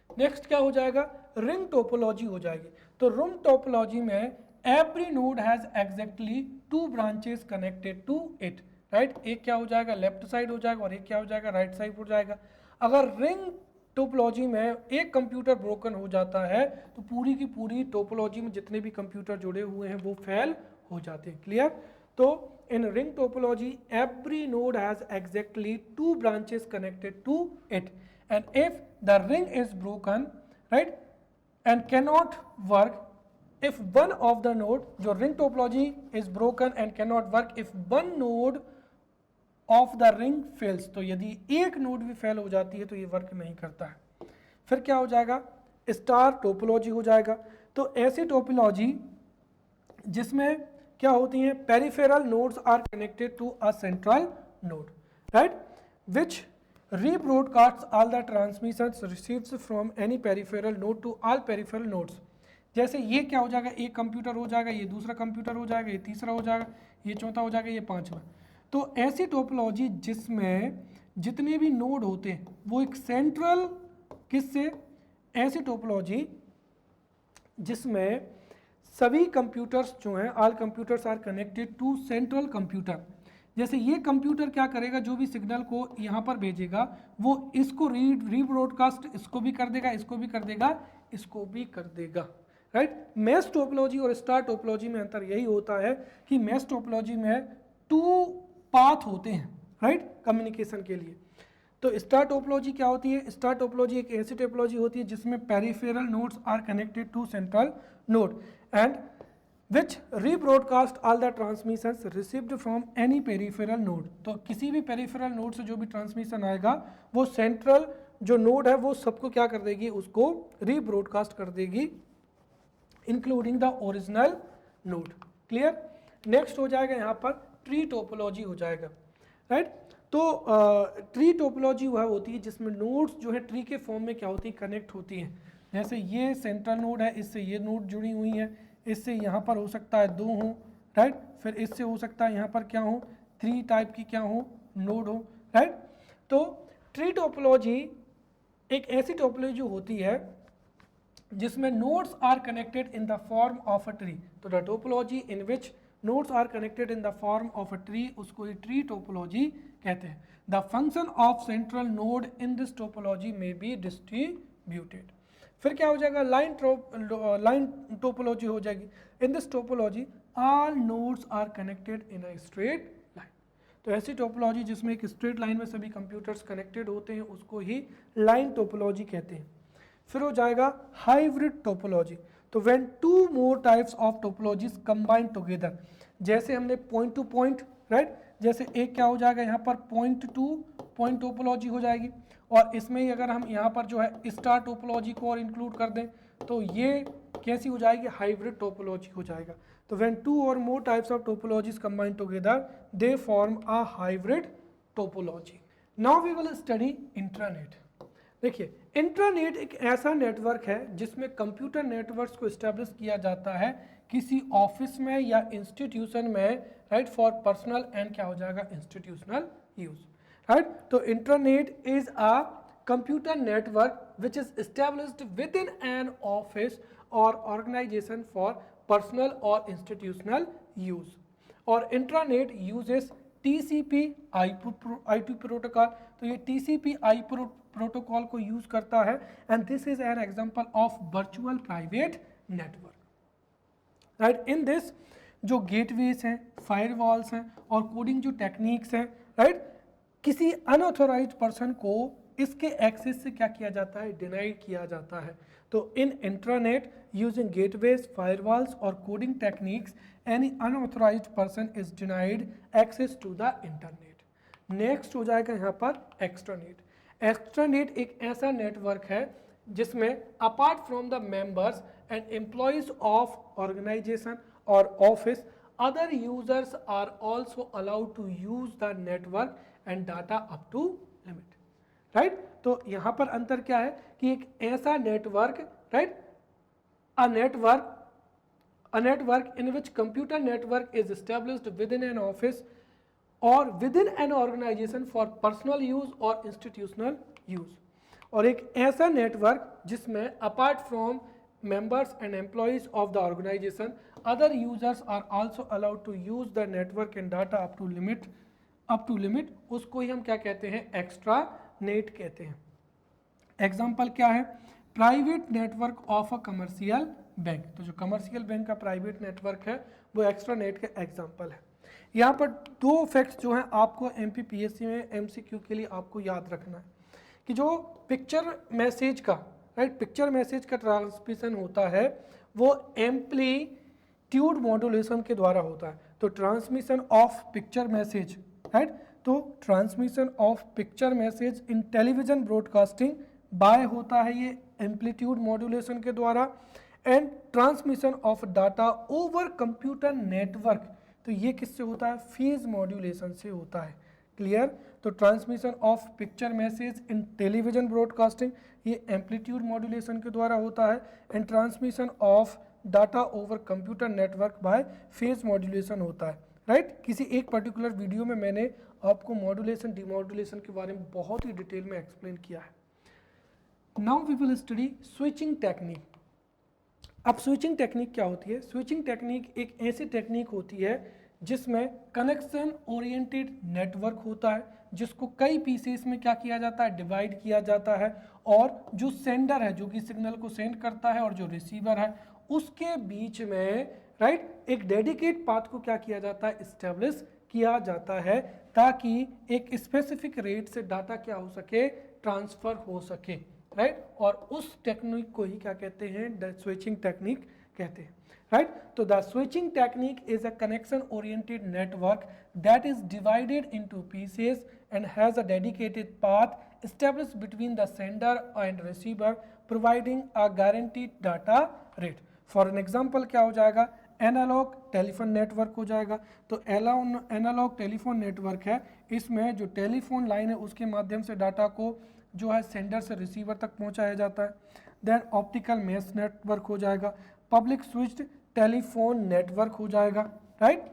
Next क्या हो जाएगा, रिंग टोपोलॉजी हो जाएगी। तो रिंग टोपोलॉजी में every node has exactly 2 branches connected to it, right. एक क्या हो जाएगा, लेफ्ट साइड हो जाएगा, और एक क्या हो जाएगा, राइट साइड हो जाएगा। अगर रिंग टोपोलॉजी में एक कंप्यूटर ब्रोकन हो जाता है तो पूरी की पूरी टोपोलॉजी में जितने भी कंप्यूटर जुड़े हुए हैं वो फेल हो जाते हैं। क्लियर। तो in ring topology every node has exactly 2 branches connected to it, and if the ring is broken, right, and cannot work if one of the node, जो ring topology is broken and cannot work if one node of the ring fails। तो यदि एक node भी fail हो जाती है तो ये वर्क नहीं करता है। फिर क्या हो जाएगा, स्टार टोपोलॉजी हो जाएगा। तो ऐसी टोपोलॉजी जिसमें क्या होती हैं, peripheral nodes are connected to a central node, right, which rebroadcasts all the transmissions received from any peripheral node to all peripheral nodes. जैसे ये क्या हो जाएगा, एक कंप्यूटर हो जाएगा, ये दूसरा कंप्यूटर हो जाएगा, ये तीसरा हो जाएगा, ये चौथा हो जाएगा, ये पांचवा। तो ऐसी टोपोलॉजी जिसमें जितने भी नोड होते हैं वो एक सेंट्रल, किससे, ऐसी टोपोलॉजी जिसमें सभी कंप्यूटर्स जो हैं, all computers are connected to central computer. जैसे ये कंप्यूटर क्या करेगा, जो भी सिग्नल को यहाँ पर भेजेगा वो इसको रीब्रॉडकास्ट इसको भी कर देगा, इसको भी कर देगा, इसको भी कर देगा, राइट। मैश टोपोलॉजी और स्टार टोपोलॉजी में अंतर यही होता है कि मैश टोपोलॉजी में 2 पाथ होते हैं, राइट, कम्युनिकेशन के लिए। तो स्टार टोपोलॉजी क्या होती है? स्टार टोपोलॉजी एक ऐसी टोपोलॉजी होती है जिसमें peripheral nodes are connected to central node and which rebroadcast all the transmissions received from any peripheral node। तो किसी भी पेरिफेरल नोड से जो भी ट्रांसमिशन आएगा वो सेंट्रल जो नोड है वो सबको क्या कर देगी, उसको रीब्रॉडकास्ट कर देगी, including the original node. Clear. Next हो जाएगा यहाँ पर ट्री टोपोलॉजी हो जाएगा, राइट। तो ट्री टोपोलॉजी वह होती है जिसमें नोड्स जो है ट्री के फॉर्म में क्या होती है, कनेक्ट होती हैं। जैसे ये सेंट्रल नोड है, इससे ये नोड जुड़ी हुई है, इससे यहाँ पर हो सकता है 2 हो, राइट, फिर इससे हो सकता है यहाँ पर क्या हो, 3 टाइप की क्या हो, नोड हो, राइट। तो ट्री टोपोलॉजी एक ऐसी टोपोलॉजी होती है जिसमें nodes are connected in the form of a tree. तो the topology in which nodes are connected in the form of a tree, उसको ही ट्री टोपोलॉजी कहते हैं। The function of central node in this topology may be distributed. फिर क्या हो जाएगा, line topology हो जाएगी। In this topology all nodes are connected in a straight line. तो ऐसी टोपोलॉजी जिसमें एक स्ट्रेट लाइन में सभी कंप्यूटर्स कनेक्टेड होते हैं उसको ही लाइन टोपोलॉजी कहते हैं। फिर हो जाएगा हाइब्रिड टोपोलॉजी। तो when 2 more types of topologies combine together, जैसे हमने पॉइंट टू पॉइंट, राइट, जैसे एक क्या हो जाएगा यहाँ पर पॉइंट टू पॉइंट टोपोलॉजी हो जाएगी, और इसमें ही अगर हम यहाँ पर जो है स्टार टोपोलॉजी को और इंक्लूड कर दें तो ये कैसी हो जाएगी, हाइब्रिड टोपोलॉजी हो जाएगा। तो व्हेन 2 और more types of topologies combine together they form a hybrid topology. Now we will study intranet. देखिए, इंट्रानेट एक ऐसा नेटवर्क है जिसमें कंप्यूटर नेटवर्क्स को इस्टेब्लिश किया जाता है किसी ऑफिस में या इंस्टीट्यूशन में, राइट, फॉर पर्सनल एंड क्या हो जाएगा, इंस्टीट्यूशनल यूज, राइट। तो intranet is a computer network which is established within an office और ऑर्गेनाइजेशन फॉर पर्सनल और इंस्टीट्यूशनल यूज। और intranet uses TCP IP protocol. तो ये TCP IP प्रोटोकॉल को यूज करता है and this is an example of virtual private network, right. In this जो gateways हैं, फायरवॉल्स हैं और कोडिंग जो टेक्निक्स हैं, राइट, किसी अनऑथोराइज्ड पर्सन को इसके एक्सेस से क्या किया जाता है, डिनाइड किया जाता है। तो in intranet using gateways, firewalls और coding techniques any unauthorized person is denied access to the internet. Next हो जाएगा यहाँ पर एक्स्ट्रानेट। एक्स्ट्रानेट एक ऐसा नेटवर्क है जिसमें apart from the members and employees of organisation और office, other users are also allowed to use the network and data up to limit, right. तो यहाँ पर अंतर क्या है कि एक ऐसा network, right, a network in which computer network is established within an office और within an organisation for personal use और इंस्टीट्यूशनल यूज। और एक ऐसा नेटवर्क जिसमें apart from members and employees of the organization, other users are also allowed to use the network and data up to limit, उसको ही हम क्या कहते हैं, एक्स्ट्रा नेट कहते हैं। एग्जाम्पल क्या है, private network of a commercial bank. तो जो कमर्शियल बैंक का प्राइवेट नेटवर्क है वो एक्स्ट्रा नेट का एग्जाम्पल है। यहाँ पर 2 फैक्ट्स जो हैं आपको MPPSC में MCQ के लिए आपको याद रखना है कि जो पिक्चर मैसेज का, राइट, पिक्चर मैसेज का ट्रांसमिशन होता है वो एम्पलीट्यूड मॉड्यूलेशन के द्वारा होता है। तो transmission of picture message, right, तो transmission of picture message in television broadcasting by होता है ये एम्पलीट्यूड मॉड्यूलेशन के द्वारा, and transmission of data over computer network, तो ये किससे होता है, फेज मॉड्यूलेशन से होता है। क्लियर। तो transmission of picture message in television broadcasting ये एम्पलीट्यूड मॉड्यूलेशन के द्वारा होता है, and transmission of data over computer network bye phase modulation होता है, राइट। किसी एक पर्टिकुलर वीडियो में मैंने आपको मॉड्यूलेशन डिमॉड्यूलेशन के बारे में बहुत ही डिटेल में एक्सप्लेन किया है। Now we will study switching technique. अब स्विचिंग टेक्निक क्या होती है? स्विचिंग टेक्निक एक ऐसी टेक्निक होती है जिसमें कनेक्शन ओरिएंटेड नेटवर्क होता है, जिसको कई पीसेस में क्या किया जाता है, डिवाइड किया जाता है, और जो सेंडर है जो कि सिग्नल को सेंड करता है और जो रिसीवर है उसके बीच में राइट एक डेडिकेट पाथ को क्या किया जाता है, इस्टेब्लिश किया जाता है, ताकि एक स्पेसिफिक रेट से डाटा क्या हो सके, ट्रांसफर हो सके, राइट। और उस टेक्निक को ही क्या कहते हैं, स्विचिंग टेक्निक कहते हैं, right? So the switching technique is a connection oriented network that is divided into pieces and has a dedicated path established between the sender and receiver, providing a guaranteed data rate. For an example क्या हो जाएगा, analogue telephone network हो जाएगा। तो analogue telephone network है, इसमें जो telephone line है उसके माध्यम से डाटा को जो है सेंडर से रिसीवर तक पहुंचाया जाता है। देन ऑप्टिकल मेश नेटवर्क हो जाएगा, पब्लिक स्विच्ड टेलीफोन नेटवर्क हो जाएगा, right.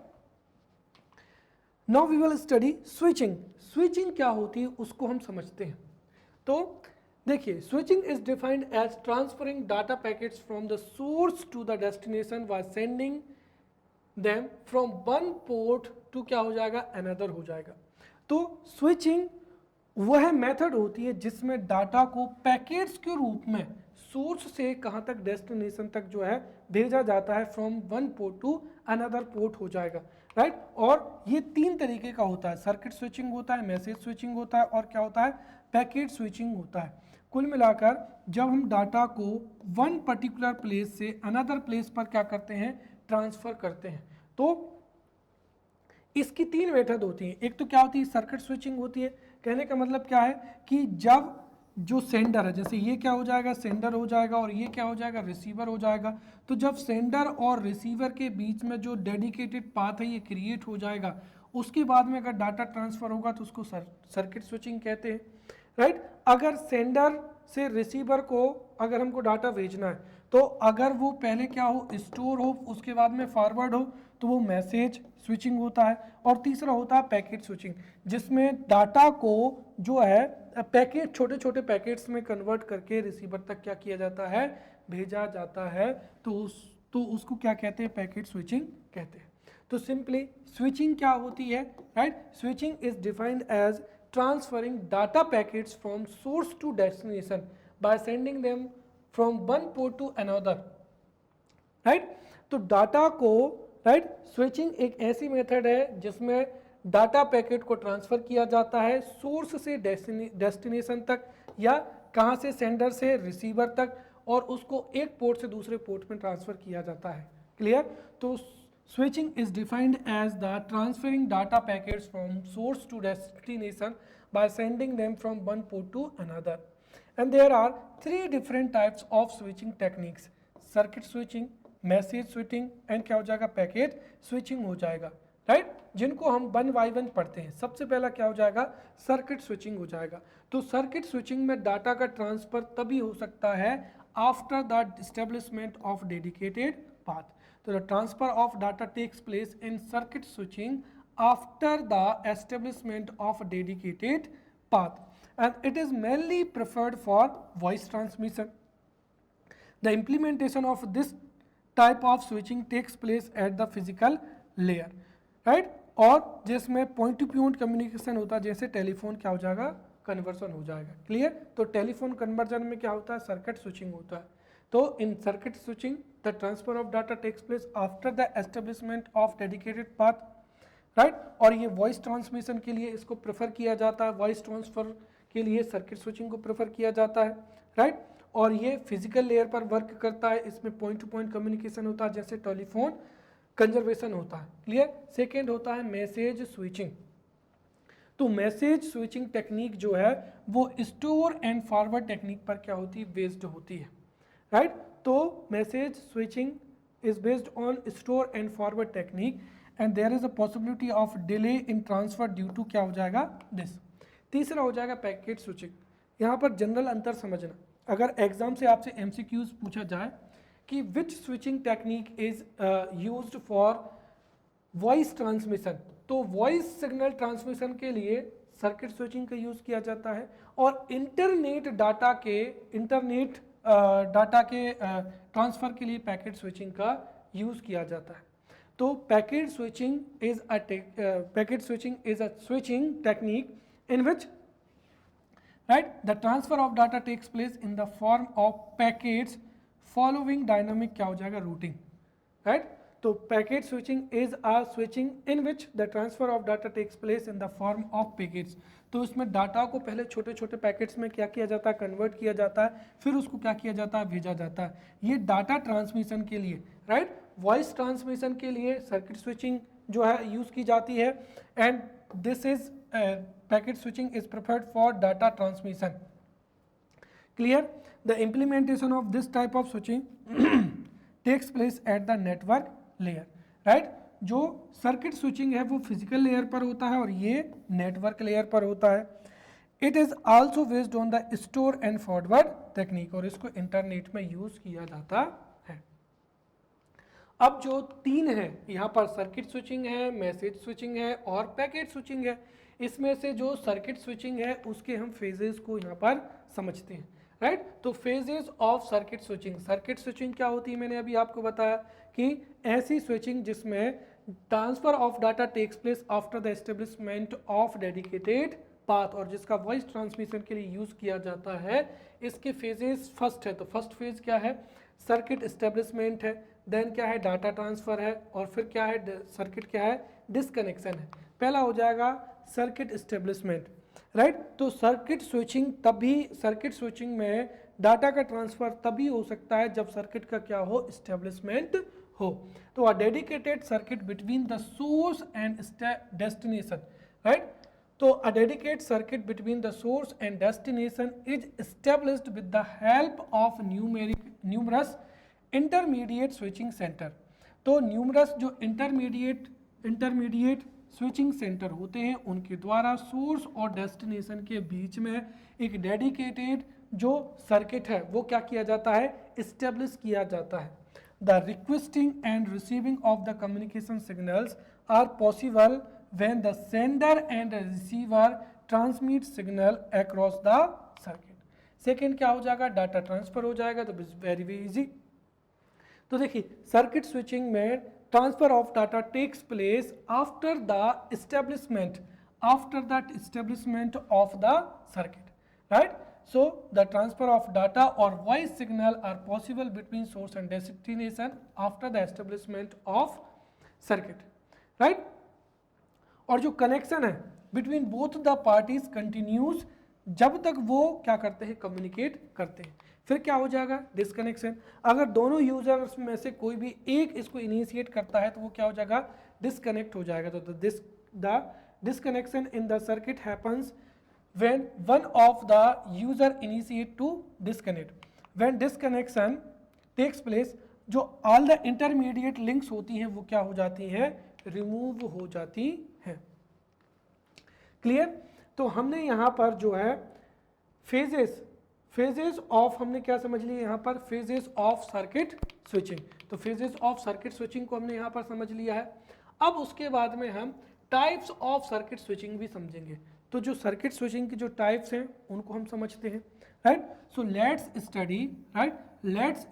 Now we will study switching. Switching क्या होती है उसको हम समझते हैं। तो देखिए, switching is defined as transferring data packets from the source to the destination by sending them from one port to क्या हो जाएगा, अनदर हो जाएगा। तो स्विचिंग वह मेथड होती है जिसमें डाटा को पैकेट्स के रूप में सोर्स से कहाँ तक, डेस्टिनेशन तक जो है भेजा जाता है, from one port to another port हो जाएगा, राइट। और ये तीन तरीके का होता है, सर्किट स्विचिंग होता है, मैसेज स्विचिंग होता है, और क्या होता है, पैकेट स्विचिंग होता है। कुल मिलाकर जब हम डाटा को वन पर्टिकुलर प्लेस से अनदर प्लेस पर क्या करते हैं, ट्रांसफर करते हैं, तो इसकी तीन मेथड होती हैं। एक तो क्या होती है, सर्किट स्विचिंग होती है। कहने का मतलब क्या है कि जब जो सेंडर है, जैसे ये क्या हो जाएगा, सेंडर हो जाएगा, और ये क्या हो जाएगा, रिसीवर हो जाएगा। तो जब सेंडर और रिसीवर के बीच में जो डेडिकेटेड पाथ है ये क्रिएट हो जाएगा, उसके बाद में अगर डाटा ट्रांसफर होगा तो उसको सर्किट स्विचिंग कहते हैं, राइट। अगर सेंडर से रिसीवर को अगर हमको डाटा भेजना है तो अगर वो पहले क्या हो, स्टोर हो, उसके बाद में फॉरवर्ड हो, तो वो मैसेज स्विचिंग होता है। और तीसरा होता है पैकेट स्विचिंग, जिसमें डाटा को जो है पैकेट, छोटे छोटे पैकेट्स में कन्वर्ट करके रिसीवर तक क्या किया जाता है, भेजा जाता है। तो उसको क्या कहते हैं, पैकेट स्विचिंग कहते हैं। तो सिंपली स्विचिंग क्या होती है, right. Switching is defined as transferring data packets from source to destination by sending them from one port to another, right. तो डाटा को, राइट, स्विचिंग एक ऐसी मेथड है जिसमें डाटा पैकेट को ट्रांसफर किया जाता है सोर्स से डेस्टिनेशन तक, या कहाँ से, सेंडर से रिसीवर तक, और उसको एक पोर्ट से दूसरे पोर्ट में ट्रांसफर किया जाता है। क्लियर। तो switching is defined as the transferring data packets from source to destination by sending them from one port to another. And there are three different types of switching techniques, circuit switching, message switching, and क्या हो जाएगा, packet switching हो जाएगा, right, जिनको हम one by one पढ़ते हैं। सबसे पहला क्या हो जाएगा, सर्किट स्विचिंग हो जाएगा। तो सर्किट स्विचिंग में डाटा का ट्रांसफर तभी हो सकता है after the establishment of dedicated path. तो the transfer of data takes place in circuit switching after the establishment of dedicated path, and it is mainly preferred for voice transmission. The implementation of this type of switching takes place at the physical layer, right? और जिसमें point two point communication होता है, जैसे telephone क्या हो जाएगा, conversion हो जाएगा। क्लियर। तो टेलीफोन कन्वर्जन में क्या होता है, सर्किट स्विचिंग होता है। तो in circuit switching the transfer of data takes place after the establishment of dedicated path, right. और ये वॉइस ट्रांसमिशन के लिए इसको प्रेफर किया जाता है, वॉइस ट्रांसफर के लिए सर्किट स्विचिंग को प्रेफर किया जाता है, राइट। और ये फिजिकल लेयर पर वर्क करता है, इसमें पॉइंट टू पॉइंट कम्युनिकेशन होता है, जैसे टेलीफोन कंजर्वेशन होता है। क्लियर। सेकेंड होता है मैसेज स्विचिंग। तो मैसेज स्विचिंग टेक्निक जो है वो स्टोर एंड फॉरवर्ड टेक्निक पर क्या होती है, बेस्ड होती है, राइट। तो message switching is based on store and forward technique, and there is a possibility of delay in transfer due to क्या हो जाएगा, दिस। तीसरा हो जाएगा पैकेट स्विचिंग। यहाँ पर जनरल अंतर समझना, अगर एग्जाम से आपसे एमसीक्यूज पूछा जाए कि which switching technique is used for voice transmission, तो वॉइस सिग्नल ट्रांसमिशन के लिए सर्किट स्विचिंग का यूज किया जाता है, और इंटरनेट डाटा के, इंटरनेट डाटा के ट्रांसफ़र के लिए पैकेट स्विचिंग का यूज़ किया जाता है। तो packet switching is a switching technique in which, right, the transfer of data takes place in the form of packets following dynamic क्या हो जाएगा routing, right? तो packet switching is a switching in which the transfer of data takes place in the form of packets. तो इसमें data को पहले छोटे छोटे पैकेट्स में क्या किया जाता है, कन्वर्ट किया जाता है, फिर उसको क्या किया जाता है, भेजा जाता है। ये डाटा ट्रांसमिशन के लिए, राइट, वॉइस ट्रांसमिशन के लिए सर्किट स्विचिंग जो है यूज़ की जाती है, and this is packet switching is preferred for data transmission. Clear? The implementation of this type of switching takes place at the network layer, right. जो circuit switching है वो फिजिकल लेयर पर होता है और ये नेटवर्क लेयर पर होता है। It is also based on the store and forward technique, और इसको इंटरनेट में यूज किया जाता है। अब जो तीन है यहाँ पर, सर्किट स्विचिंग है, मैसेज स्विचिंग है और पैकेट स्विचिंग है, इसमें से जो सर्किट स्विचिंग है उसके हम फेजेस को यहाँ पर समझते हैं, राइट। तो phases of circuit switching, circuit switching क्या होती है, मैंने अभी आपको बताया कि ऐसी स्विचिंग जिसमें transfer of data takes place after the establishment of dedicated path, और जिसका वॉइस ट्रांसमिशन के लिए यूज किया जाता है। इसके फेजेस फर्स्ट है, तो फर्स्ट फेज क्या है, सर्किट एस्टेब्लिशमेंट है, देन क्या है, डाटा ट्रांसफर है, और फिर क्या है, सर्किट क्या है, डिसकनेक्शन है। पहला हो जाएगा सर्किट एस्टेब्लिशमेंट, राइट। तो सर्किट स्विचिंग में डाटा का ट्रांसफर तभी हो सकता है जब सर्किट का क्या हो, एस्टेब्लिशमेंट हो। तो a dedicated circuit between the source and destination, right. तो a dedicated circuit between the source and destination is established with the help of numerous intermediate switching center. तो न्यूमरस जो इंटरमीडिएट स्विचिंग सेंटर होते हैं उनके द्वारा source और destination के बीच में एक डेडिकेटेड जो सर्किट है वो क्या किया जाता है, एस्टेब्लिश किया जाता है। The requesting and receiving of the communication signals are possible when the sender and receiver transmit signal across the circuit. Second क्या हो जाएगा, डाटा ट्रांसफर हो जाएगा, तो वेरी इजी। तो देखिए सर्किट स्विचिंग में transfer of data takes place after the establishment of the circuit, right. So the transfer of data or voice signal are possible between source and destination after the establishment of circuit, right? और जो connection है between both the parties continues जब तक वो क्या करते हैं, communicate करते हैं। फिर क्या हो जाएगा, डिसकनेक्शन। अगर दोनों यूजर्स में से कोई भी एक इसको इनिशिएट करता है तो वो क्या हो जाएगा, डिसकनेक्ट हो जाएगा। तो the disconnection in the circuit happens when one of the user initiate to disconnect. When disconnection takes place, जो all the intermediate links होती हैं वो क्या हो जाती हैं, रिमूव हो जाती हैं। क्लियर? तो हमने यहाँ पर जो है फेजेस ऑफ, हमने क्या समझ लिया यहाँ पर, फेजेस ऑफ सर्किट स्विचिंग। तो फेजेस ऑफ सर्किट स्विचिंग को हमने यहाँ पर समझ लिया है। अब उसके बाद में हम टाइप्स ऑफ सर्किट स्विचिंग भी समझेंगे। तो जो सर्किट स्विचिंग की जो टाइप्स हैं उनको हम समझते हैं, right. So let's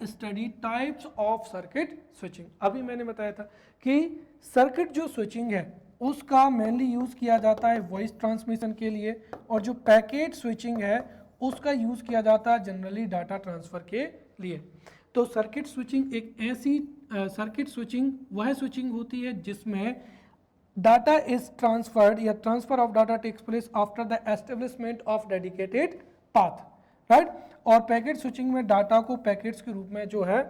study types of circuit switching. अभी मैंने बताया था कि सर्किट जो स्विचिंग है उसका मेनली यूज किया जाता है वॉइस ट्रांसमिशन के लिए, और जो पैकेट स्विचिंग है उसका यूज किया जाता है जनरली डाटा ट्रांसफर के लिए। तो सर्किट स्विचिंग एक ऐसी सर्किट स्विचिंग वह स्विचिंग होती है जिसमें data is transferred या transfer of data takes place after the establishment of dedicated path, right। और पैकेट स्विचिंग में डाटा को पैकेट्स के रूप में जो है,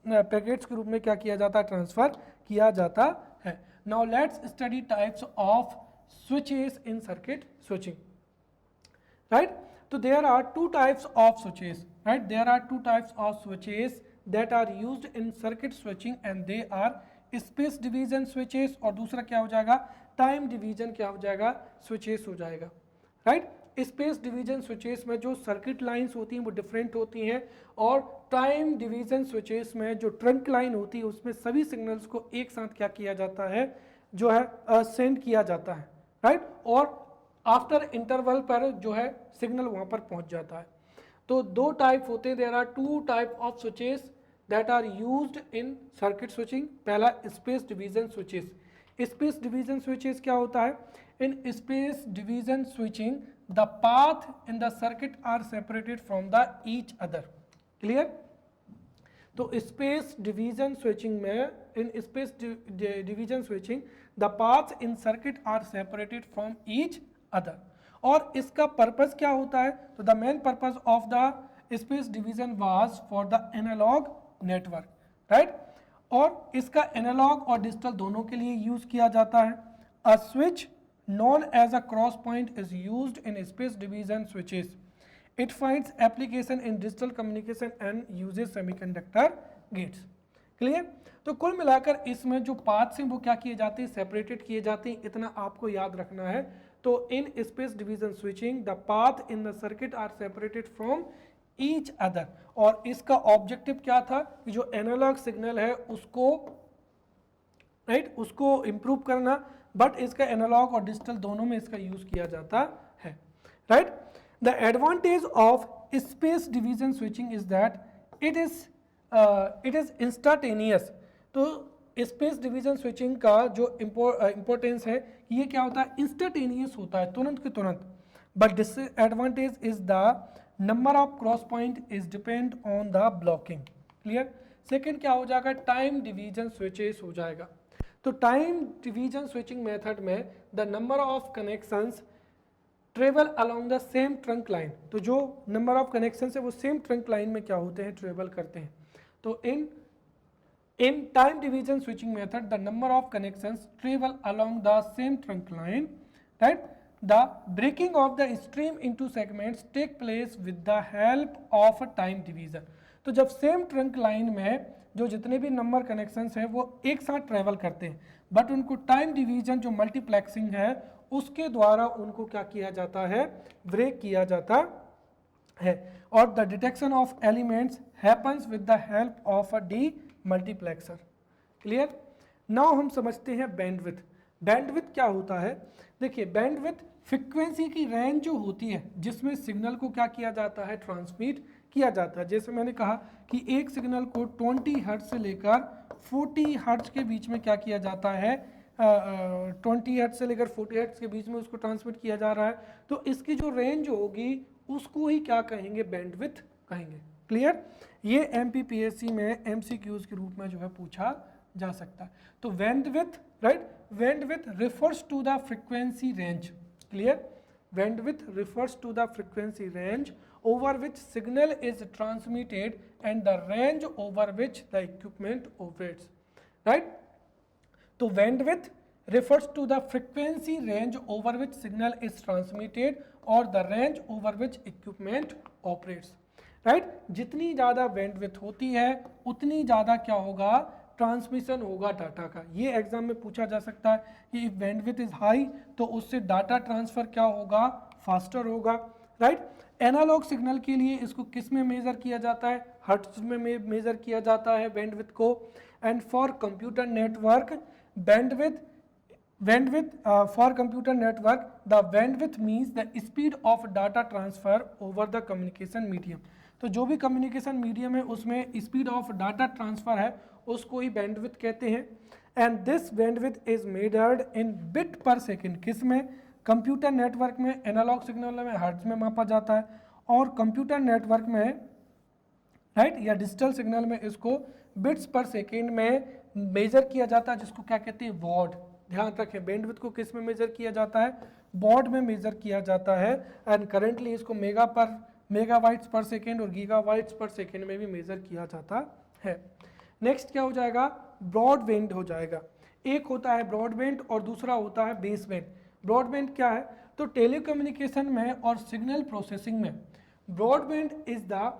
पैकेट्स के रूप में क्या किया जाता है, ट्रांसफर किया जाता है। Now let's study types of switches in circuit switching, right. तो there are two types of switches, right, there are two types of switches that are used in circuit switching and they are space division switches, और दूसरा क्या हो जाएगा, time division क्या हो जाएगा, switches हो जाएगा, राइट। स्पेस डिवीजन स्विचेस में जो सर्किट लाइंस होती हैं वो डिफरेंट होती हैं, और टाइम डिवीजन स्विचेस में जो ट्रंक लाइन होती है उसमें सभी सिग्नल्स को एक साथ क्या किया जाता है, जो है सेंड किया जाता है, राइट। और आफ्टर इंटरवल पर जो है सिग्नल वहाँ पर पहुँच जाता है। तो दो टाइप होते हैं, there are two type of switches that are used in circuit switching. पहला space division switches. Space division switches क्या होता है? In space division switching the path in the circuit are separated from the each other. Clear? तो space division switching में, in space division switching the paths in circuit are separated from each other. और इसका purpose क्या होता है? तो the main purpose of the space division was for the analog network, right? और इसका एनालॉग और डिजिटल दोनों के लिए यूज किया जाता है। A switch known as a cross point is used in space division switches. It finds application in digital communication and uses semiconductor gates. Clear? तो कुल मिलाकर इसमें जो पाथ्स हैं वो क्या किए जाते हैं? सेपरेटेड किए जाते हैं। इतना आपको याद रखना है। तो in space division switching the path in the circuit are separated from each other. और इसका ऑब्जेक्टिव क्या था? कि जो एनालॉग सिग्नल है उसको, राइट, उसको इंप्रूव करना, बट इसका एनालॉग और डिजिटल दोनों में इसका यूज किया जाता है, right? The advantage of space division switching is that it is instantaneous. तो स्पेस डिवीजन स्विचिंग का जो इंपॉर्टेंस है कि ये क्या होता है? इंस्टेंटेनियस होता है, तुरंत के तुरंत। But disadvantage is the number of cross point is depend on the blocking. Clear? Second क्या हो जाएगा? टाइम डिवीजन स्विचेस हो जाएगा। तो टाइम डिवीजन स्विचिंग मेथड में the number of connections travel along the same trunk line. तो जो number of connections है वो सेम ट्रंक लाइन में क्या होते हैं? ट्रेवल करते हैं। तो in time division switching method the number of connections travel along the same trunk line, right? The breaking of the stream into segments take place with the help of time division. तो जब same trunk line में जो जितने भी number connections हैं वो एक साथ ट्रेवल करते हैं, बट उनको टाइम डिवीजन जो मल्टीप्लेक्सिंग है उसके द्वारा उनको क्या किया जाता है? ब्रेक किया जाता है। और the detection of elements happens with the help of a D multiplexer. Clear? Now हम समझते हैं बैंडविड्थ। बैंडविड्थ क्या होता है? देखिए, बैंडविड्थ फ्रीक्वेंसी की रेंज जो होती है जिसमें सिग्नल को क्या किया जाता है? ट्रांसमिट किया जाता है। जैसे मैंने कहा कि एक सिग्नल को 20 हर्ट्ज से लेकर 40 हर्ट्ज के बीच में क्या किया जाता है? 20 हर्ट्ज से लेकर 40 हर्ट्ज के बीच में उसको ट्रांसमिट किया जा रहा है। तो इसकी जो रेंज होगी उसको ही क्या कहेंगे? बैंडविड्थ कहेंगे। क्लियर? ये एमपीपीएससी में एमसीक्यूज के रूप में जो है पूछा जा सकता है। तो bandwidth, right, bandwidth refers to the frequency range. Clear? Bandwidth refers to the frequency range over which signal is transmitted and the range over which the equipment operates, right? तो bandwidth refers to the frequency range over which signal is transmitted or the range over which equipment operates, right? जितनी ज़्यादा bandwidth होती है उतनी ज़्यादा क्या होगा? Transmission होगा डाटा का। ये एग्जाम में पूछा जा सकता है कि इफ बैंडविड्थ इज हाई तो उससे डाटा ट्रांसफर क्या होगा? फास्टर होगा, राइट? एनालॉग सिग्नल के लिए इसको किस में मेजर किया जाता है? हर्ट्ज में मेजर किया जाता है बैंडविड्थ को। And for computer network bandwidth for computer network the bandwidth means the speed of data transfer over the communication medium। तो जो भी कम्युनिकेशन मीडियम है उसमें स्पीड ऑफ डाटा ट्रांसफर है उसको ही बैंडविड्थ कहते हैं। And this bandwidth is measured in bit पर सेकेंड। किस में? कंप्यूटर नेटवर्क में। एनालॉग सिग्नल में हर्ट्ज में मापा जाता है और कंप्यूटर नेटवर्क में, राइट, या डिजिटल सिग्नल में इसको बिट्स पर सेकेंड में मेजर किया जाता है, जिसको क्या कहते हैं? वॉट। ध्यान रखें, बैंडविड्थ को किस में मेजर किया जाता है? वॉट में मेजर किया जाता है। एंड करेंटली इसको मेगाबाइट्स पर सेकेंड और गीगाबाइट्स पर सेकेंड में भी मेजर किया जाता है। नेक्स्ट क्या हो जाएगा? ब्रॉडबैंड हो जाएगा। एक होता है ब्रॉडबैंड और दूसरा होता है बेसबैंड। ब्रॉडबैंड क्या है? तो टेलीकम्युनिकेशन में और सिग्नल प्रोसेसिंग में broadband is the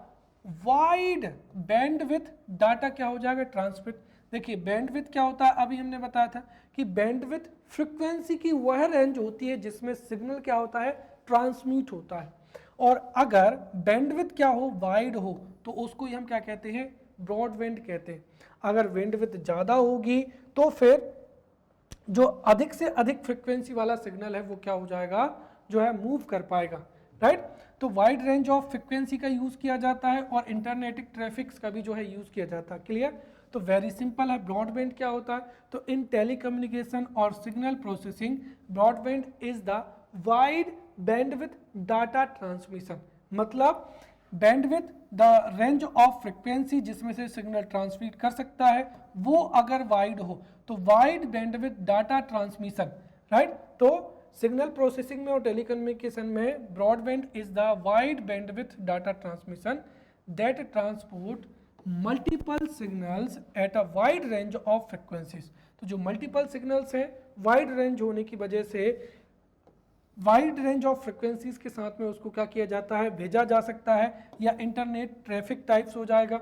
wide bandwidth data क्या हो जाएगा? ट्रांसमिट। देखिए, बैंडविड्थ क्या होता है? अभी हमने बताया था कि बैंडविड्थ फ्रीक्वेंसी की वह रेंज होती है जिसमें सिग्नल क्या होता है? ट्रांसमिट होता है। और अगर बैंडविड्थ क्या हो? वाइड हो, तो उसको ही हम क्या कहते हैं? ब्रॉडबैंड कहते हैं। अगर बैंडविड्थ ज़्यादा होगी तो फिर जो अधिक से अधिक फ्रीक्वेंसी वाला सिग्नल है वो क्या हो जाएगा? जो है मूव कर पाएगा, राइट? तो वाइड रेंज ऑफ फ्रिक्वेंसी का यूज़ किया जाता है और इंटरनेटिक ट्रैफिक्स का भी जो है यूज़ किया जाता है। क्लियर? तो वेरी सिंपल है। ब्रॉडबैंड क्या होता है? तो इन टेलीकम्युनिकेशन और signal processing broadband is the wide bandwidth data transmission, मतलब bandwidth the range of frequency जिसमें से सिग्नल ट्रांसमिट कर सकता है वो अगर वाइड हो तो wide bandwidth data transmission, right? तो सिग्नल प्रोसेसिंग में और टेलीकम्युनिकेशन में broadband is the wide bandwidth data transmission that transport multiple signals at a wide range of frequencies. तो जो मल्टीपल सिग्नल्स हैं वाइड रेंज होने की वजह से वाइड रेंज ऑफ फ्रिक्वेंसीज के साथ में उसको क्या किया जाता है, भेजा जा सकता है, या इंटरनेट ट्रैफिक टाइप्स हो जाएगा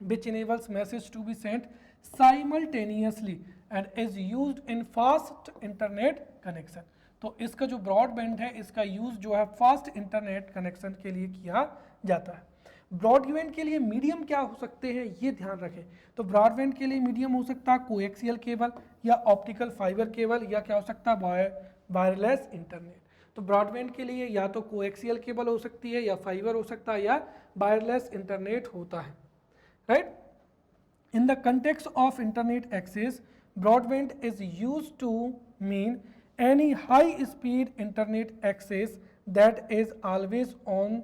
which enables message to be sent simultaneously and is used in fast internet connection. तो इसका जो ब्रॉडबैंड है इसका यूज जो है फास्ट इंटरनेट कनेक्शन के लिए किया जाता है। ब्रॉडबैंड के लिए मीडियम क्या हो सकते हैं ये ध्यान रखें। तो ब्रॉडबैंड के लिए मीडियम हो सकता है कोएक्सियल केबल या ऑप्टिकल फाइबर केबल या क्या हो सकता है वायरलेस इंटरनेट। तो ब्रॉडबैंड के लिए या तो कोएक्सियल केबल हो सकती है या फाइबर हो सकता है या वायरलेस इंटरनेट होता है, right? In the context of internet access, broadband is used to mean any high-speed internet access that is always on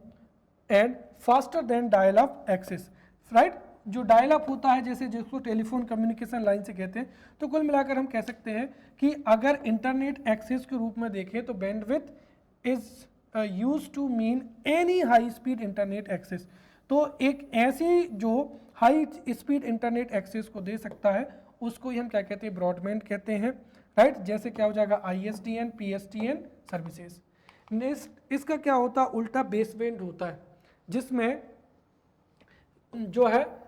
and faster than dial-up access, right? जो डायल अप होता है जैसे जिसको टेलीफोन कम्युनिकेशन लाइन से कहते हैं, तो कुल मिलाकर हम कह सकते हैं कि अगर इंटरनेट एक्सेस के रूप में देखें तो bandwidth is use to mean any high speed internet access. तो एक ऐसी जो हाई स्पीड इंटरनेट एक्सेस को दे सकता है उसको ही हम क्या कहते हैं, ब्रॉडबैंड कहते हैं, राइट? जैसे क्या हो जाएगा ISDN PSTN सर्विसेज। इसका क्या होता है, उल्टा बेसबैंड होता है जिसमें जो है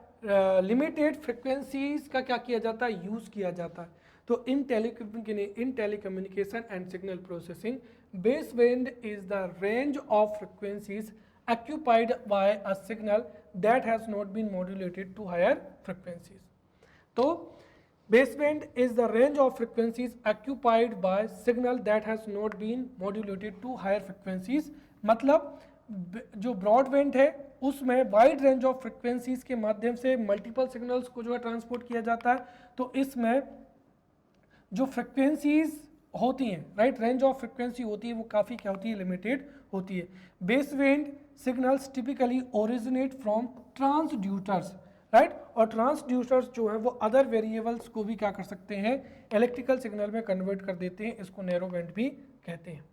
लिमिटेड फ्रिक्वेंसीज का क्या किया जाता है, यूज किया जाता है। तो in telecommunication and signal processing baseband is the range of frequencies occupied by a signal that has not been modulated to higher frequencies. तो baseband is the range of frequencies occupied by signal that has not been modulated to higher frequencies। मतलब जो broadband है उसमें wide range of frequencies के माध्यम से multiple signals को जो है ट्रांसपोर्ट किया जाता है। तो इसमें जो फ्रिक्वेंसीज होती हैं, राइट, रेंज ऑफ फ्रिक्वेंसी होती है वो काफ़ी क्या होती है, लिमिटेड होती है। Baseband signals typically originate from transducers, right, और ट्रांसड्यूटर्स जो है वो अदर वेरिएबल्स को भी क्या कर सकते हैं, इलेक्ट्रिकल सिग्नल में कन्वर्ट कर देते हैं, इसको नैरो बैंड भी कहते हैं,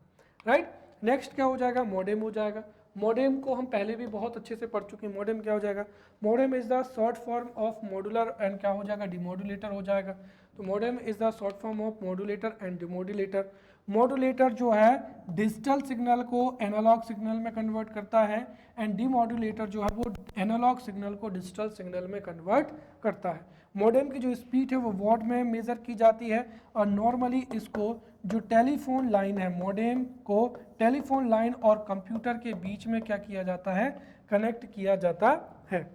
राइट। नेक्स्ट क्या हो जाएगा, मॉडेम हो जाएगा। मॉडेम को हम पहले भी बहुत अच्छे से पढ़ चुके हैं। मॉडेम क्या हो जाएगा, modem is the short form of modular and क्या हो जाएगा, डिमॉड्यूलेटर हो जाएगा। तो modem is the short form of modulator and demodulator. Modulator जो है डिजिटल सिग्नल को एनालॉग सिग्नल में कन्वर्ट करता है एंड डिमॉड्यूलेटर जो है वो एनालॉग सिग्नल को डिजिटल सिग्नल में कन्वर्ट करता है। मॉडेम की जो स्पीड है वो वॉट में मेज़र की जाती है और नॉर्मली इसको जो टेलीफोन लाइन है, मॉडेम को टेलीफोन लाइन और कंप्यूटर के बीच में क्या किया जाता है, कनेक्ट किया जाता है।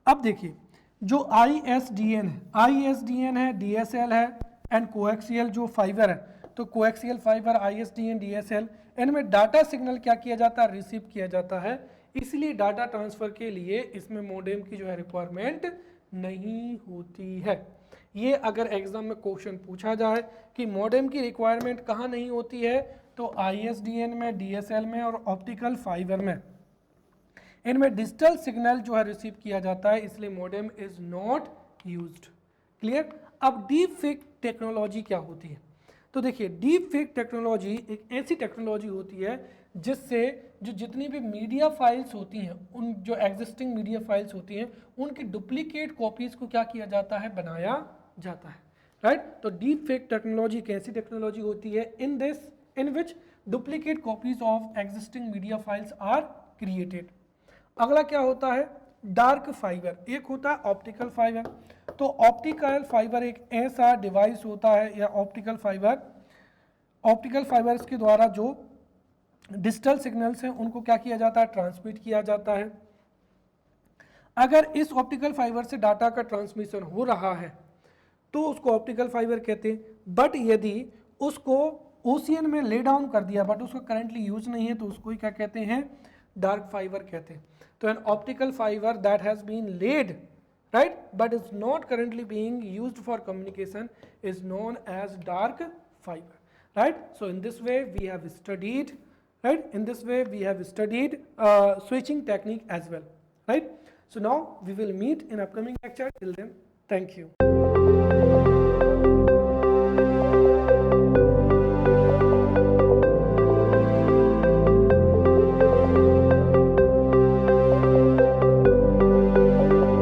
अब देखिए जो ISDN है, DSL है एंड कोएक्सियल जो फाइबर है, तो कोएक्सियल फाइबर, ISDN, DSL, इनमें डाटा सिग्नल क्या किया जाता है, रिसीव किया जाता है। इसलिए डाटा ट्रांसफर के लिए इसमें मॉडेम की जो है रिक्वायरमेंट नहीं होती है। ये अगर एग्जाम में क्वेश्चन पूछा जाए कि मॉडेम की रिक्वायरमेंट कहाँ नहीं होती है, तो ISDN में, DSL में और ऑप्टिकल फाइबर में, इनमें डिजिटल सिग्नल जो है रिसीव किया जाता है, इसलिए modem is not used. Clear. अब डीप फेक टेक्नोलॉजी क्या होती है, तो देखिए डीप फेक टेक्नोलॉजी एक ऐसी टेक्नोलॉजी होती है जिससे जो जितनी भी मीडिया फाइल्स होती हैं, उन जो एग्जिस्टिंग मीडिया फाइल्स होती हैं उनकी डुप्लीकेट कॉपीज को क्या किया जाता है, बनाया जाता है, राइट। तो डीप फेक टेक्नोलॉजी एक ऐसी टेक्नोलॉजी होती है in which duplicate copies of existing media files are created. अगला क्या होता है, डार्क फाइबर, एक होता है ऑप्टिकल फाइबर। तो ऑप्टिकल फाइबर एक ऐसा डिवाइस होता है या ऑप्टिकल फाइबर्स के द्वारा जो डिजिटल सिग्नल्स हैं उनको क्या किया जाता है, ट्रांसमिट किया जाता है। अगर इस ऑप्टिकल फाइबर से डाटा का ट्रांसमिशन हो रहा है तो उसको ऑप्टिकल फाइबर कहते हैं। बट यदि उसको ओशियन में ले डाउन कर दिया बट उसका करंटली यूज नहीं है, तो उसको ही क्या कहते हैं, डार्क फाइबर कहते हैं। तो an optical fibre that has been laid, right, but is not currently being used for communication is known as dark fiber, right? So in this way we have studied, right, in this way we have studied switching technique as well, right? So now we will meet in upcoming lecture. Till then, thank you.